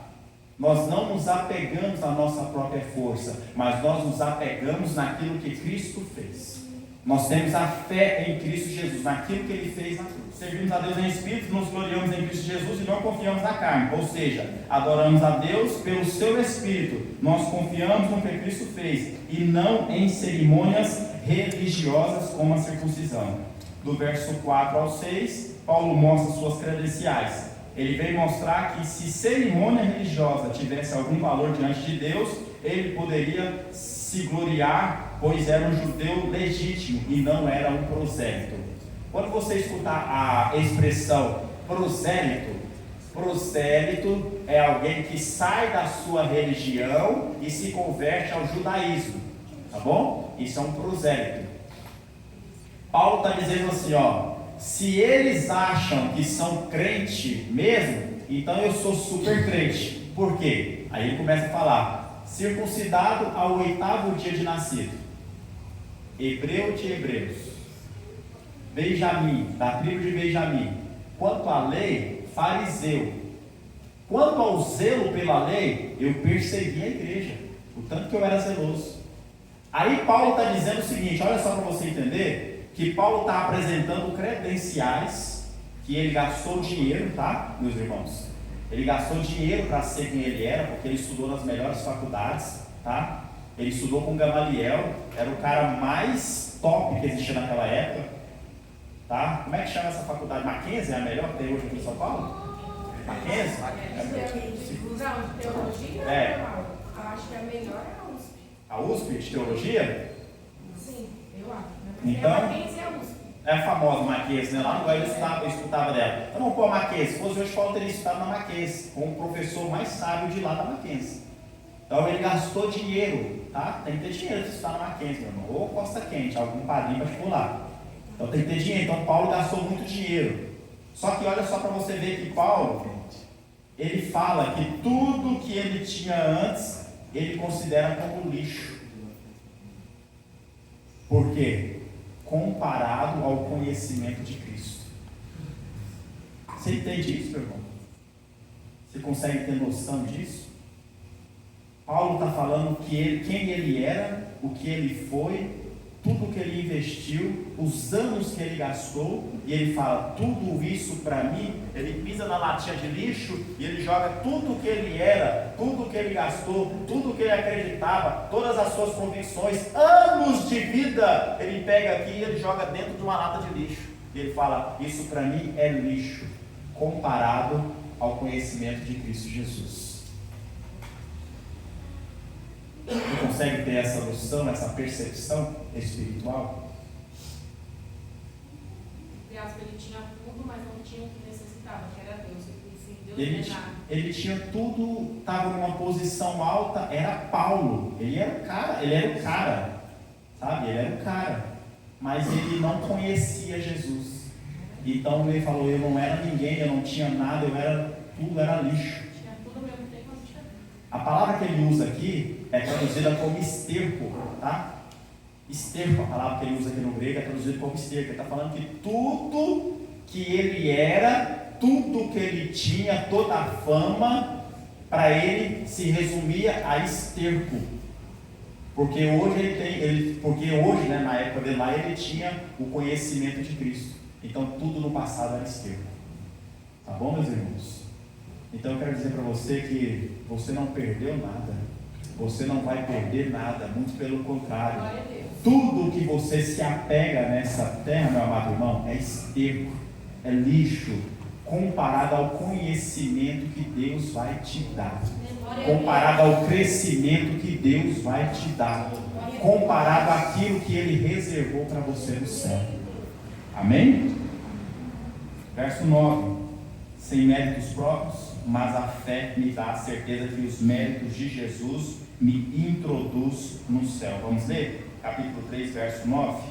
Nós não nos apegamos à nossa própria força, mas nós nos apegamos naquilo que Cristo fez. Nós temos a fé em Cristo Jesus, naquilo que Ele fez na cruz. Servimos a Deus em Espírito, nos gloriamos em Cristo Jesus e não confiamos na carne. Ou seja, adoramos a Deus pelo Seu Espírito. Nós confiamos no que Cristo fez e não em cerimônias religiosas como a circuncisão. Do verso 4 ao 6, Paulo mostra suas credenciais. Ele vem mostrar que se cerimônia religiosa tivesse algum valor diante de Deus, ele poderia se gloriar, pois era um judeu legítimo e não era um prosélito. Quando você escutar a expressão prosélito, prosélito é alguém que sai da sua religião e se converte ao judaísmo, tá bom? Isso é um prosélito. Paulo está dizendo assim, se eles acham que são crente mesmo, então eu sou super crente. Por quê? Aí ele começa a falar, circuncidado ao 8º dia de nascido, hebreu de hebreus, Benjamim, da tribo de Benjamim, quanto à lei, fariseu, quanto ao zelo pela lei, eu persegui a igreja, o tanto que eu era zeloso. Aí Paulo está dizendo o seguinte, olha só para você entender, que Paulo está apresentando credenciais, que ele gastou dinheiro, tá, meus irmãos? Ele gastou dinheiro para ser quem ele era, porque ele estudou nas melhores faculdades, tá? Ele estudou com Gamaliel, era o cara mais top que existia naquela época, tá? Como é que chama essa faculdade? Mackenzie é a melhor que tem hoje aqui em São Paulo? Mackenzie? Não, de teologia? Eu acho que a melhor é a USP. A USP de teologia? Sim, eu acho. Então, é famosa Mackenzie, né? Lá no Goiás eu escutava dela. Então vamos pôr a Mackenzie. Se fosse hoje, Paulo teria estudado na Mackenzie, com o professor mais sábio de lá da Mackenzie. Então ele gastou dinheiro, tá? Tem que ter dinheiro para estudar na Mackenzie, meu irmão. Ou Costa Quente, algum padrinho particular. Então tem que ter dinheiro. Então Paulo gastou muito dinheiro. Só que olha só para você ver que Paulo, ele fala que tudo que ele tinha antes, ele considera como lixo. Por quê? Comparado ao conhecimento de Cristo. Você entende isso, meu irmão? Você consegue ter noção disso? Paulo está falando que quem ele era, o que ele foi, tudo que ele investiu, os anos que ele gastou, e ele fala, tudo isso para mim, ele pisa na latinha de lixo, e ele joga tudo que ele era, tudo que ele gastou, tudo que ele acreditava, todas as suas convicções, anos de vida, ele pega aqui e ele joga dentro de uma lata de lixo, e ele fala, isso para mim é lixo, comparado ao conhecimento de Cristo Jesus. Você consegue ter essa noção, essa percepção espiritual? Ele tinha tudo, mas não tinha o que necessitava, que era Deus. Ele tinha tudo, estava numa posição alta, era Paulo. Ele era o cara, sabe? Ele era o cara. Mas ele não conhecia Jesus. Então ele falou, eu não era ninguém, eu não tinha nada, tudo era lixo. A palavra que ele usa aqui é traduzida como esterco, tá? Esterco, a palavra que ele usa aqui no grego é traduzida como esterco. Ele está falando que tudo que ele era, tudo que ele tinha, toda a fama, para ele se resumia a esterco. Porque hoje, né, na época dele lá, ele tinha o conhecimento de Cristo. Então tudo no passado era esterco. Tá bom, meus irmãos? Então eu quero dizer para você que você não perdeu nada, você não vai perder nada, muito pelo contrário. Tudo que você se apega nessa terra, meu amado irmão, é esterco, é lixo, comparado ao conhecimento que Deus vai te dar, comparado ao crescimento que Deus vai te dar, comparado àquilo que Ele reservou para você no céu. Amém? Verso 9: sem méritos próprios, mas a fé me dá a certeza que os méritos de Jesus me introduz no céu. Vamos ler? Capítulo 3, verso 9.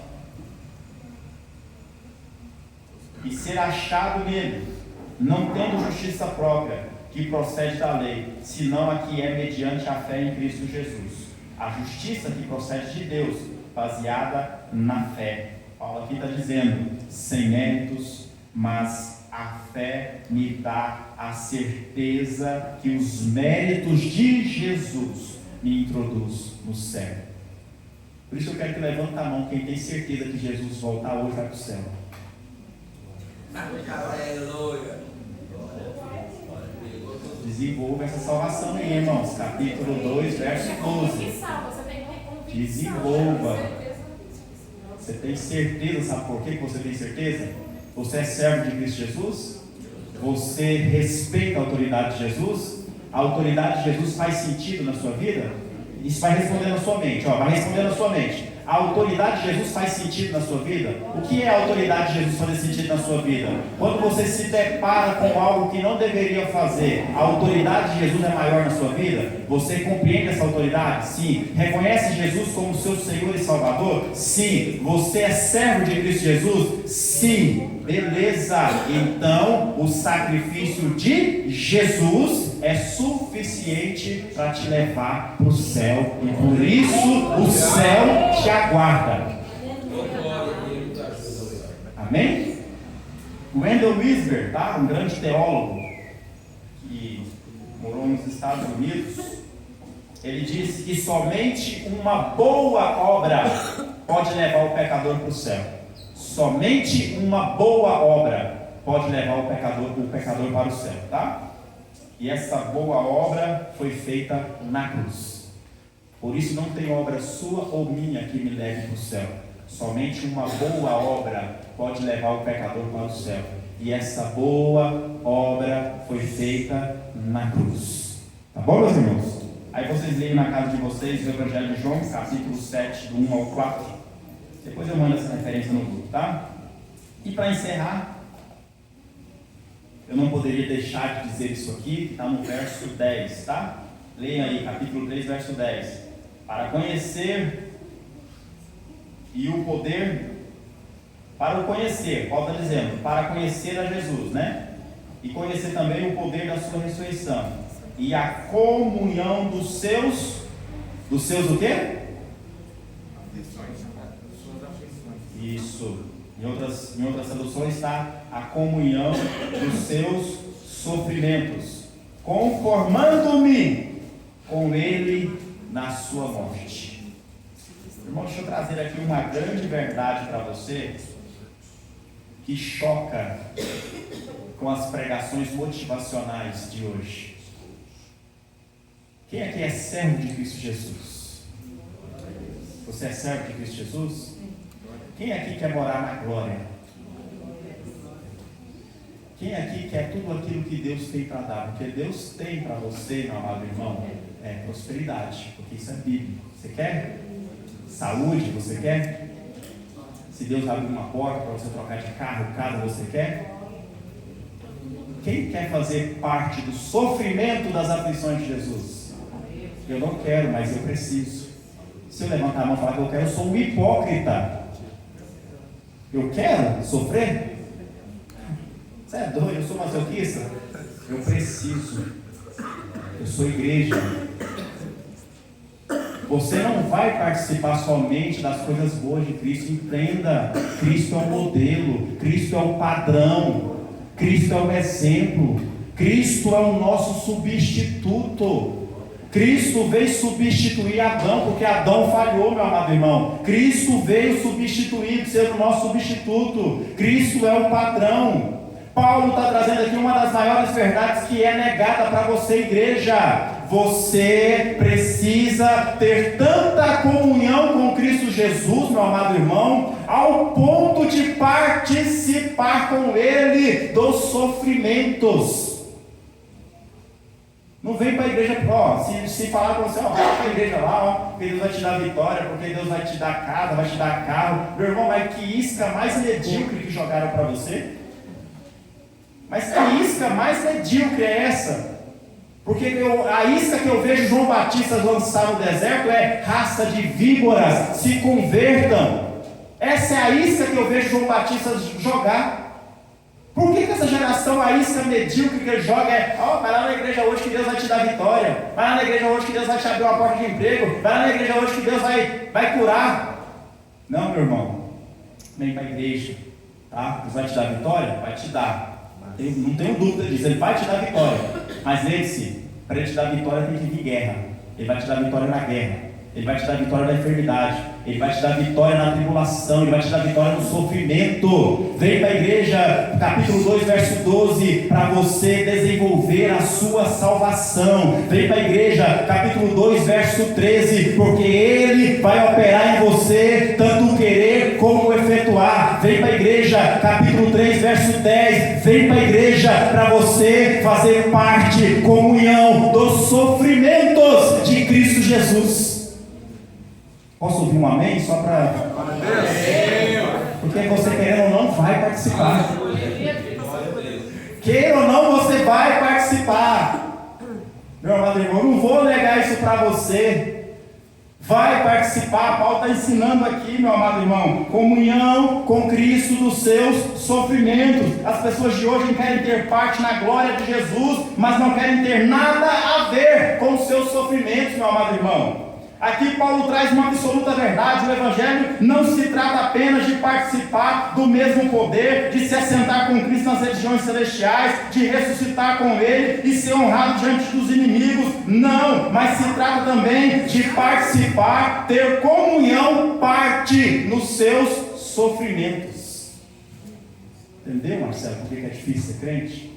E ser achado nele, não tendo justiça própria, que procede da lei, senão a que é mediante a fé em Cristo Jesus. A justiça que procede de Deus, baseada na fé. Paulo aqui está dizendo, sem méritos, mas a fé me dá a certeza que os méritos de Jesus me introduz no céu. Por isso eu quero que levante a mão quem tem certeza que Jesus voltar hoje vai para o céu. Aleluia. Desenvolva essa salvação aí, irmãos. Capítulo 2, verso 12. Desenvolva. Você tem certeza, sabe por que você tem certeza? Você é servo de Cristo Jesus? Você respeita a autoridade de Jesus? A autoridade de Jesus faz sentido na sua vida? Isso vai responder na sua mente, vai responder na sua mente. A autoridade de Jesus faz sentido na sua vida? O que é a autoridade de Jesus fazer sentido na sua vida? Quando você se depara com algo que não deveria fazer, a autoridade de Jesus é maior na sua vida? Você compreende essa autoridade? Sim. Reconhece Jesus como seu Senhor e Salvador? Sim. Você é servo de Cristo Jesus? Sim. Beleza. Então, o sacrifício de Jesus é suficiente para te levar para o céu. E por isso o céu te aguarda. Amém? Wendell Wisber, tá? Um grande teólogo que morou nos Estados Unidos, ele disse que somente uma boa obra pode levar o pecador para o céu. Somente uma boa obra pode levar o pecador para o céu, tá? E essa boa obra foi feita na cruz. Por isso não tem obra sua ou minha que me leve para o céu. Somente uma boa obra pode levar o pecador para o céu. E essa boa obra foi feita na cruz. Tá bom, meus irmãos? Aí vocês leem na casa de vocês o Evangelho de João, capítulo 7, do 1 ao 4. Depois eu mando essa referência no grupo, tá? E para encerrar, eu não poderia deixar de dizer isso aqui, que está no verso 10, tá? Leia aí, capítulo 3, verso 10. Para conhecer e o poder, para o conhecer, Paulo está dizendo, para conhecer a Jesus, né? E conhecer também o poder da sua ressurreição. E a comunhão dos seus o quê? Isso. Em outras traduções está a comunhão dos seus sofrimentos, conformando-me com ele na sua morte. Irmão, deixa eu trazer aqui uma grande verdade para você que choca com as pregações motivacionais de hoje. Quem aqui é servo de Cristo Jesus? Você é servo de Cristo Jesus? Quem aqui quer morar na glória? Quem aqui quer tudo aquilo que Deus tem para dar? Porque Deus tem para você, meu amado irmão, prosperidade, porque isso é bíblico. Você quer? Saúde, você quer? Se Deus abrir uma porta para você trocar de carro, casa, você quer? Quem quer fazer parte do sofrimento das aflições de Jesus? Eu não quero, mas eu preciso. Se eu levantar a mão e falar que eu quero, eu sou um hipócrita. Eu quero sofrer? Você é doido? Eu sou masoquista? Eu preciso. Eu sou igreja. Você não vai participar somente das coisas boas de Cristo. Entenda, Cristo é o modelo, Cristo é o padrão, Cristo é o exemplo, Cristo é o nosso substituto. Cristo veio substituir Adão, porque Adão falhou, meu amado irmão. Cristo veio substituir, ser o nosso substituto. Cristo é o padrão. Paulo está trazendo aqui uma das maiores verdades que é negada para você, igreja. Você precisa ter tanta comunhão com Cristo Jesus, meu amado irmão, ao ponto de participar com Ele dos sofrimentos. Não vem para a igreja, se falar para você, vai para a igreja lá, porque Deus vai te dar vitória, porque Deus vai te dar casa, vai te dar carro. Meu irmão, mas que isca mais medíocre que jogaram para você? Mas que isca mais medíocre é essa? Porque a isca que eu vejo João Batista lançar no deserto é: raça de víboras, se convertam. Essa é a isca que eu vejo João Batista jogar. Por que essa geração, a isca medíocre que ele joga é: vai lá na igreja hoje que Deus vai te dar vitória, vai lá na igreja hoje que Deus vai te abrir uma porta de emprego, vai lá na igreja hoje que Deus vai curar? Não, meu irmão, vem para a igreja, Tá? Deus vai te dar vitória? Vai te dar. Não tenho dúvida disso, Ele vai te dar vitória. Mas lembre-se, para Ele te dar vitória tem que vir guerra. Ele vai te dar vitória na guerra. Ele vai te dar vitória na enfermidade. Ele vai te dar vitória na tribulação. Ele vai te dar vitória no sofrimento. Vem para a igreja, capítulo 2, verso 12, para você desenvolver a sua salvação. Vem para a igreja, capítulo 2, verso 13, porque Ele vai operar em você, tanto o querer como o efetuar. Vem para a igreja, capítulo 3, verso 10. Vem para a igreja para você fazer parte, comunhão dos sofrimentos de Cristo Jesus. Posso ouvir um amém? Só para... Porque você querendo ou não vai participar. Queira ou não, você vai participar. Meu amado irmão, eu não vou negar isso para você. Vai participar. Paulo está ensinando aqui, meu amado irmão, comunhão com Cristo dos seus sofrimentos. As pessoas de hoje querem ter parte na glória de Jesus, mas não querem ter nada a ver com os seus sofrimentos, meu amado irmão. Aqui Paulo traz uma absoluta verdade. O Evangelho não se trata apenas de participar do mesmo poder, de se assentar com Cristo nas regiões celestiais, de ressuscitar com Ele e ser honrado diante dos inimigos. Não, mas se trata também de participar, ter comunhão, parte nos seus sofrimentos. Entendeu, Marcelo, por que é difícil ser crente?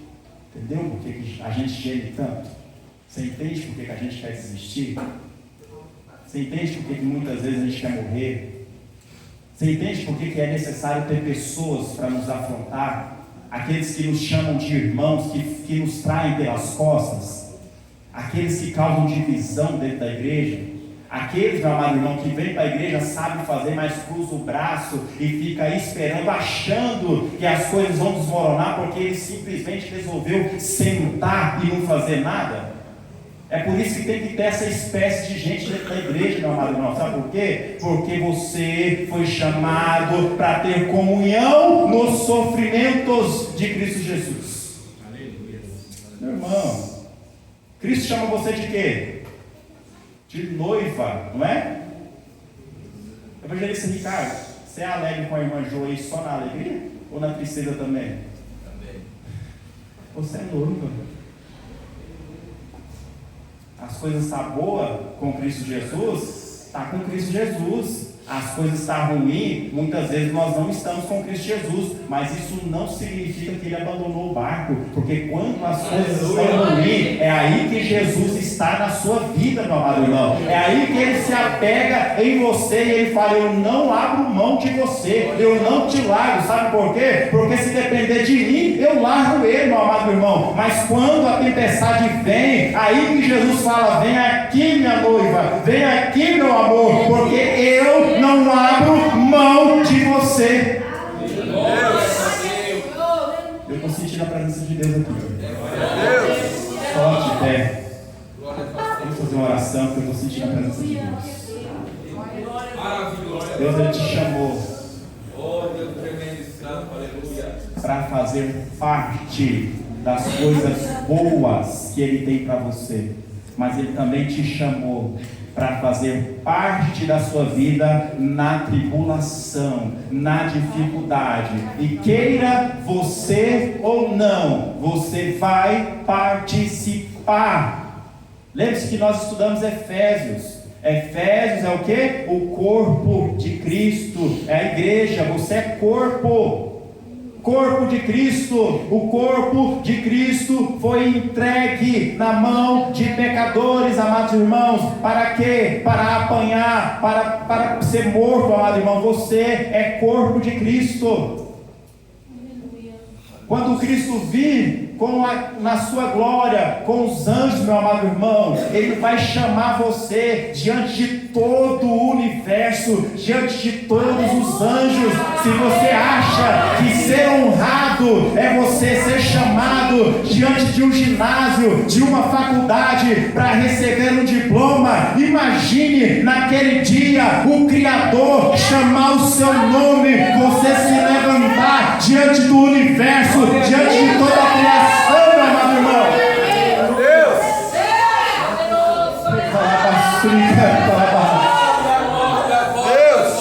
Entendeu por que a gente geme tanto? Você entende por que a gente quer desistir? Você entende por que muitas vezes a gente quer morrer? Você entende por que é necessário ter pessoas para nos afrontar? Aqueles que nos chamam de irmãos, que nos traem pelas costas? Aqueles que causam divisão dentro da igreja? Aqueles, meu amado irmão, que vem para a igreja, sabe fazer, mas cruza o braço e fica aí esperando, achando que as coisas vão desmoronar, porque ele simplesmente resolveu sentar e não fazer nada? É por isso que tem que ter essa espécie de gente dentro da igreja, meu amado irmão. Sabe por quê? Porque você foi chamado para ter comunhão nos sofrimentos de Cristo Jesus. Aleluia. Meu irmão, Cristo chama você de quê? De noiva, não é? Evangelista Ricardo, você é alegre com a irmã Jo aí só na alegria? Ou na tristeza também? Também. Você é noiva. As coisas estão boas com Cristo Jesus, está com Cristo Jesus. As coisas estão ruins, muitas vezes nós não estamos com Cristo Jesus, mas isso não significa que Ele abandonou o barco, porque quando as coisas estão ruins, é aí que Jesus está na sua vida, meu amado irmão. É aí que Ele se apega em você e Ele fala: eu não abro mão de você, eu não te largo. Sabe por quê? Porque se depender de mim, eu largo Ele, meu amado irmão. Mas quando a tempestade vem, aí que Jesus fala: vem aqui, minha noiva, vem aqui, meu amor, porque eu não abro mão de você. Eu estou sentindo a presença de Deus aqui. Só de pé. Vamos fazer uma oração, porque eu estou sentindo a presença de Deus. Deus, Ele te chamou para fazer parte das coisas boas que Ele tem para você. Mas Ele também te chamou para fazer parte da sua vida na tribulação, na dificuldade. E queira você ou não, você vai participar. Lembre-se que nós estudamos Efésios. Efésios é o quê? O corpo de Cristo. É a igreja, você é corpo. Corpo de Cristo. O corpo de Cristo foi entregue na mão de pecadores, amados irmãos. Para quê? Para apanhar, para ser morto, amado irmão. Você é corpo de Cristo. Quando Cristo vir na sua glória, com os anjos, meu amado irmão, Ele vai chamar você diante de todo o universo, diante de todos os anjos. Se você acha que ser honrado é você ser chamado diante de um ginásio, de uma faculdade, para receber um diploma, imagine naquele dia o Criador chamar o seu nome, você se levantar diante do universo, diante de toda a criação, meu amado irmão. Deus! Deus!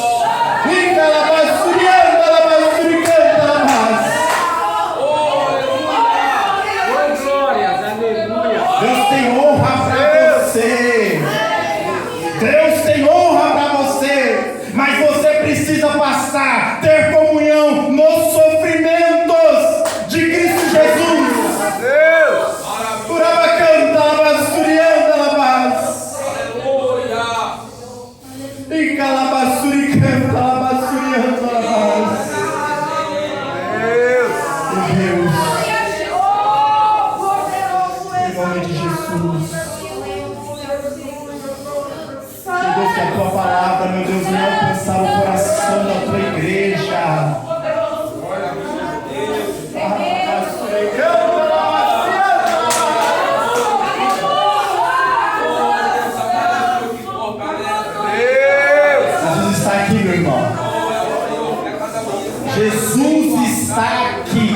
E calabassuri canta, calabassuri anda, Deus. Em nome de Jesus. Que Deus, que a tua palavra, meu Deus, venha alcançar o coração da tua igreja. Jesus está aqui, meu irmão. Jesus está aqui.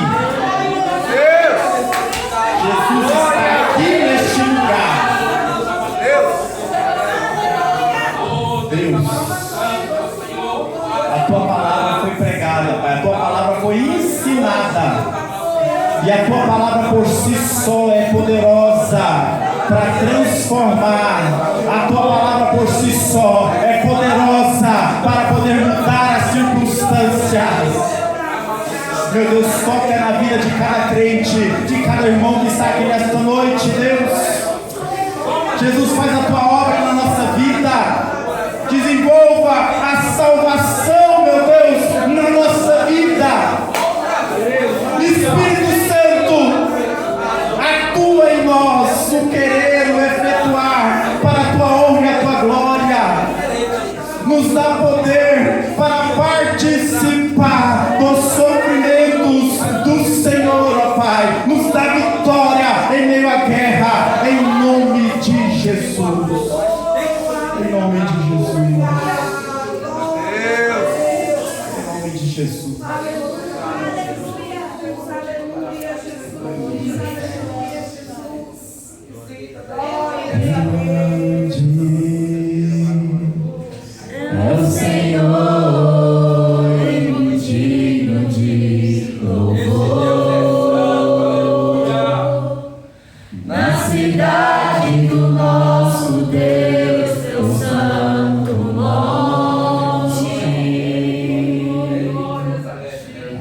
Jesus está aqui neste lugar. Deus, a tua palavra foi pregada, Pai. A tua palavra foi ensinada. E a tua palavra por si só é poderosa para transformar. A tua palavra por si só é poderosa para poder mudar as circunstâncias. Meu Deus, toca na vida de cada crente, de cada irmão que está aqui nesta noite, Deus. Jesus, faz a tua obra na nossa vida. Desenvolva a salvação, meu Deus, na nossa vida. Espírito Santo, atua em nós o querer, o efetuar para a tua honra e a tua glória. Nos dá poder para participar dos sofrimentos do Senhor, ó Pai. Nos dá vitória em meio à guerra, em nome de Jesus. Em nome de Jesus. Em nome de Jesus. É o Senhor, digno de louvor, na cidade do nosso Deus, teu santo monte.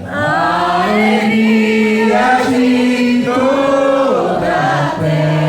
A alegria de toda a terra.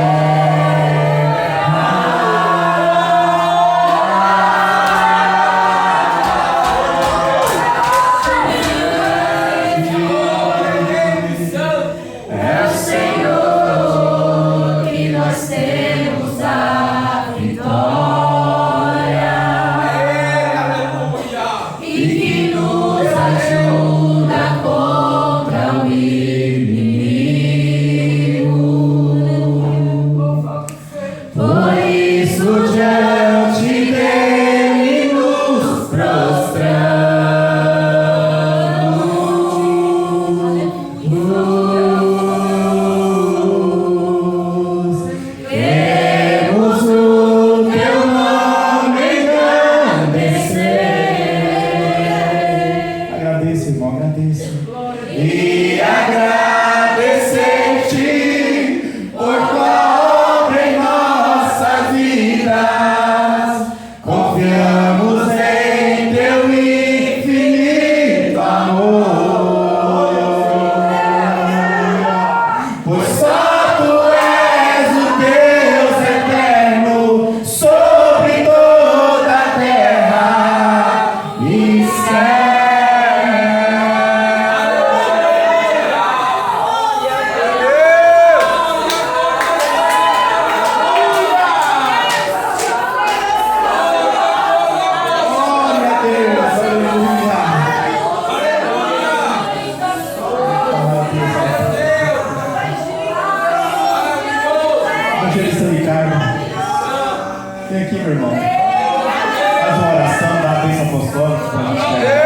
Vem aqui, meu irmão. Faz uma oração, dá a bênção apostólica para a gente chegar.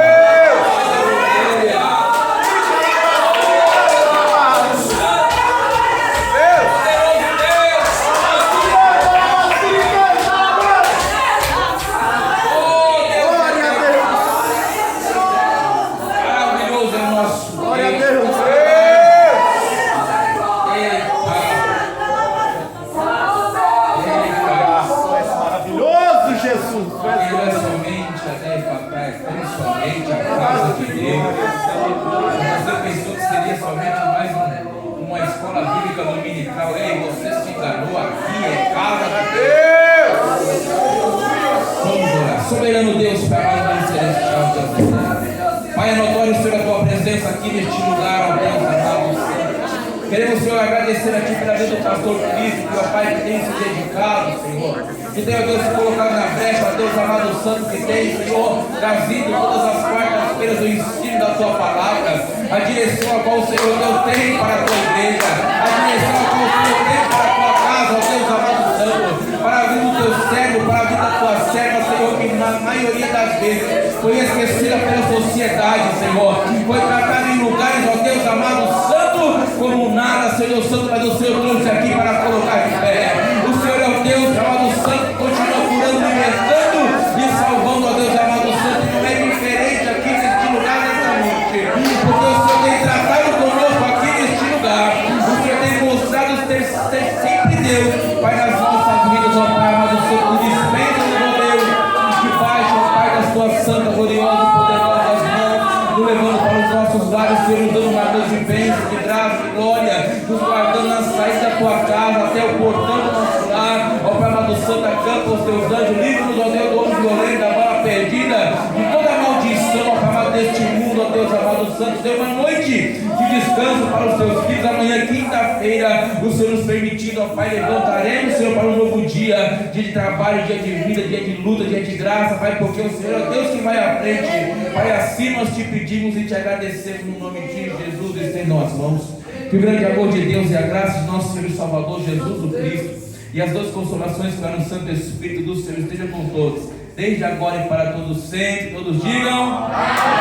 Soberano Deus, aqui neste lugar, ó Deus amado. Queremos, Senhor, agradecer a Ti pela vida do pastor Cristo, que, ó Pai, que tem se dedicado, Senhor. Que tem, ó Deus, se colocado na brecha, ó Deus amado santo, que tem, Senhor, trazido todas as quartas-feiras o ensino da Tua palavra, a direção a qual o Senhor Deus tem para a Tua igreja, a direção a qual o Senhor tem para a Tua casa, ó Deus amado santo, para a vida do Teu servo, para a vida da Tua serva, Senhor, que na maioria das vezes foi esquecida pela sociedade, Senhor, foi tratada em lugares, ó Deus amado santo, como nada, Senhor Santo, mas o Senhor trouxe aqui para colocar de pé. O Senhor é o Deus amado santo, continua curando, libertando e salvando, ó Deus amado santo, e não é diferente aqui neste lugar nesta noite, porque o Senhor tem tratado conosco aqui neste lugar, o Senhor tem mostrado ser sempre Deus, Pai, nas nossas vidas, ó Pai amado santo, o dispensa do Deus, debaixo, ó Pai, das Tuas santas, gloriosas e poderosas mãos, nos levando para os nossos lares, Senhor, nos dando uma noite de bênção, de graça, de glória, nos guardando na saída da Tua casa, até o portão do nosso lar, ó Pai amado santo, acampa os Teus anjos, livra-nos, ó Deus, do homem violento, da bala perdida, de toda a maldição, ó Pai amado, deste mundo, ó Deus amado santo, dê uma noite de descanso para os Teus filhos, amanhã, quinta-feira, o Senhor nos permitindo, ó Pai, levantaremos, Senhor, para um novo dia de trabalho, dia de vida, dia de luta, dia de graça, Pai, porque o Senhor é Deus que vai à frente, Pai, assim nós te pedimos e te agradecemos no nome de Jesus, e em nossas mãos. Que o grande amor de Deus e a graça de nosso Senhor e Salvador Jesus o Cristo e as duas consolações que no Santo Espírito do Senhor esteja com todos, desde agora e para todos sempre. Todos digam amém.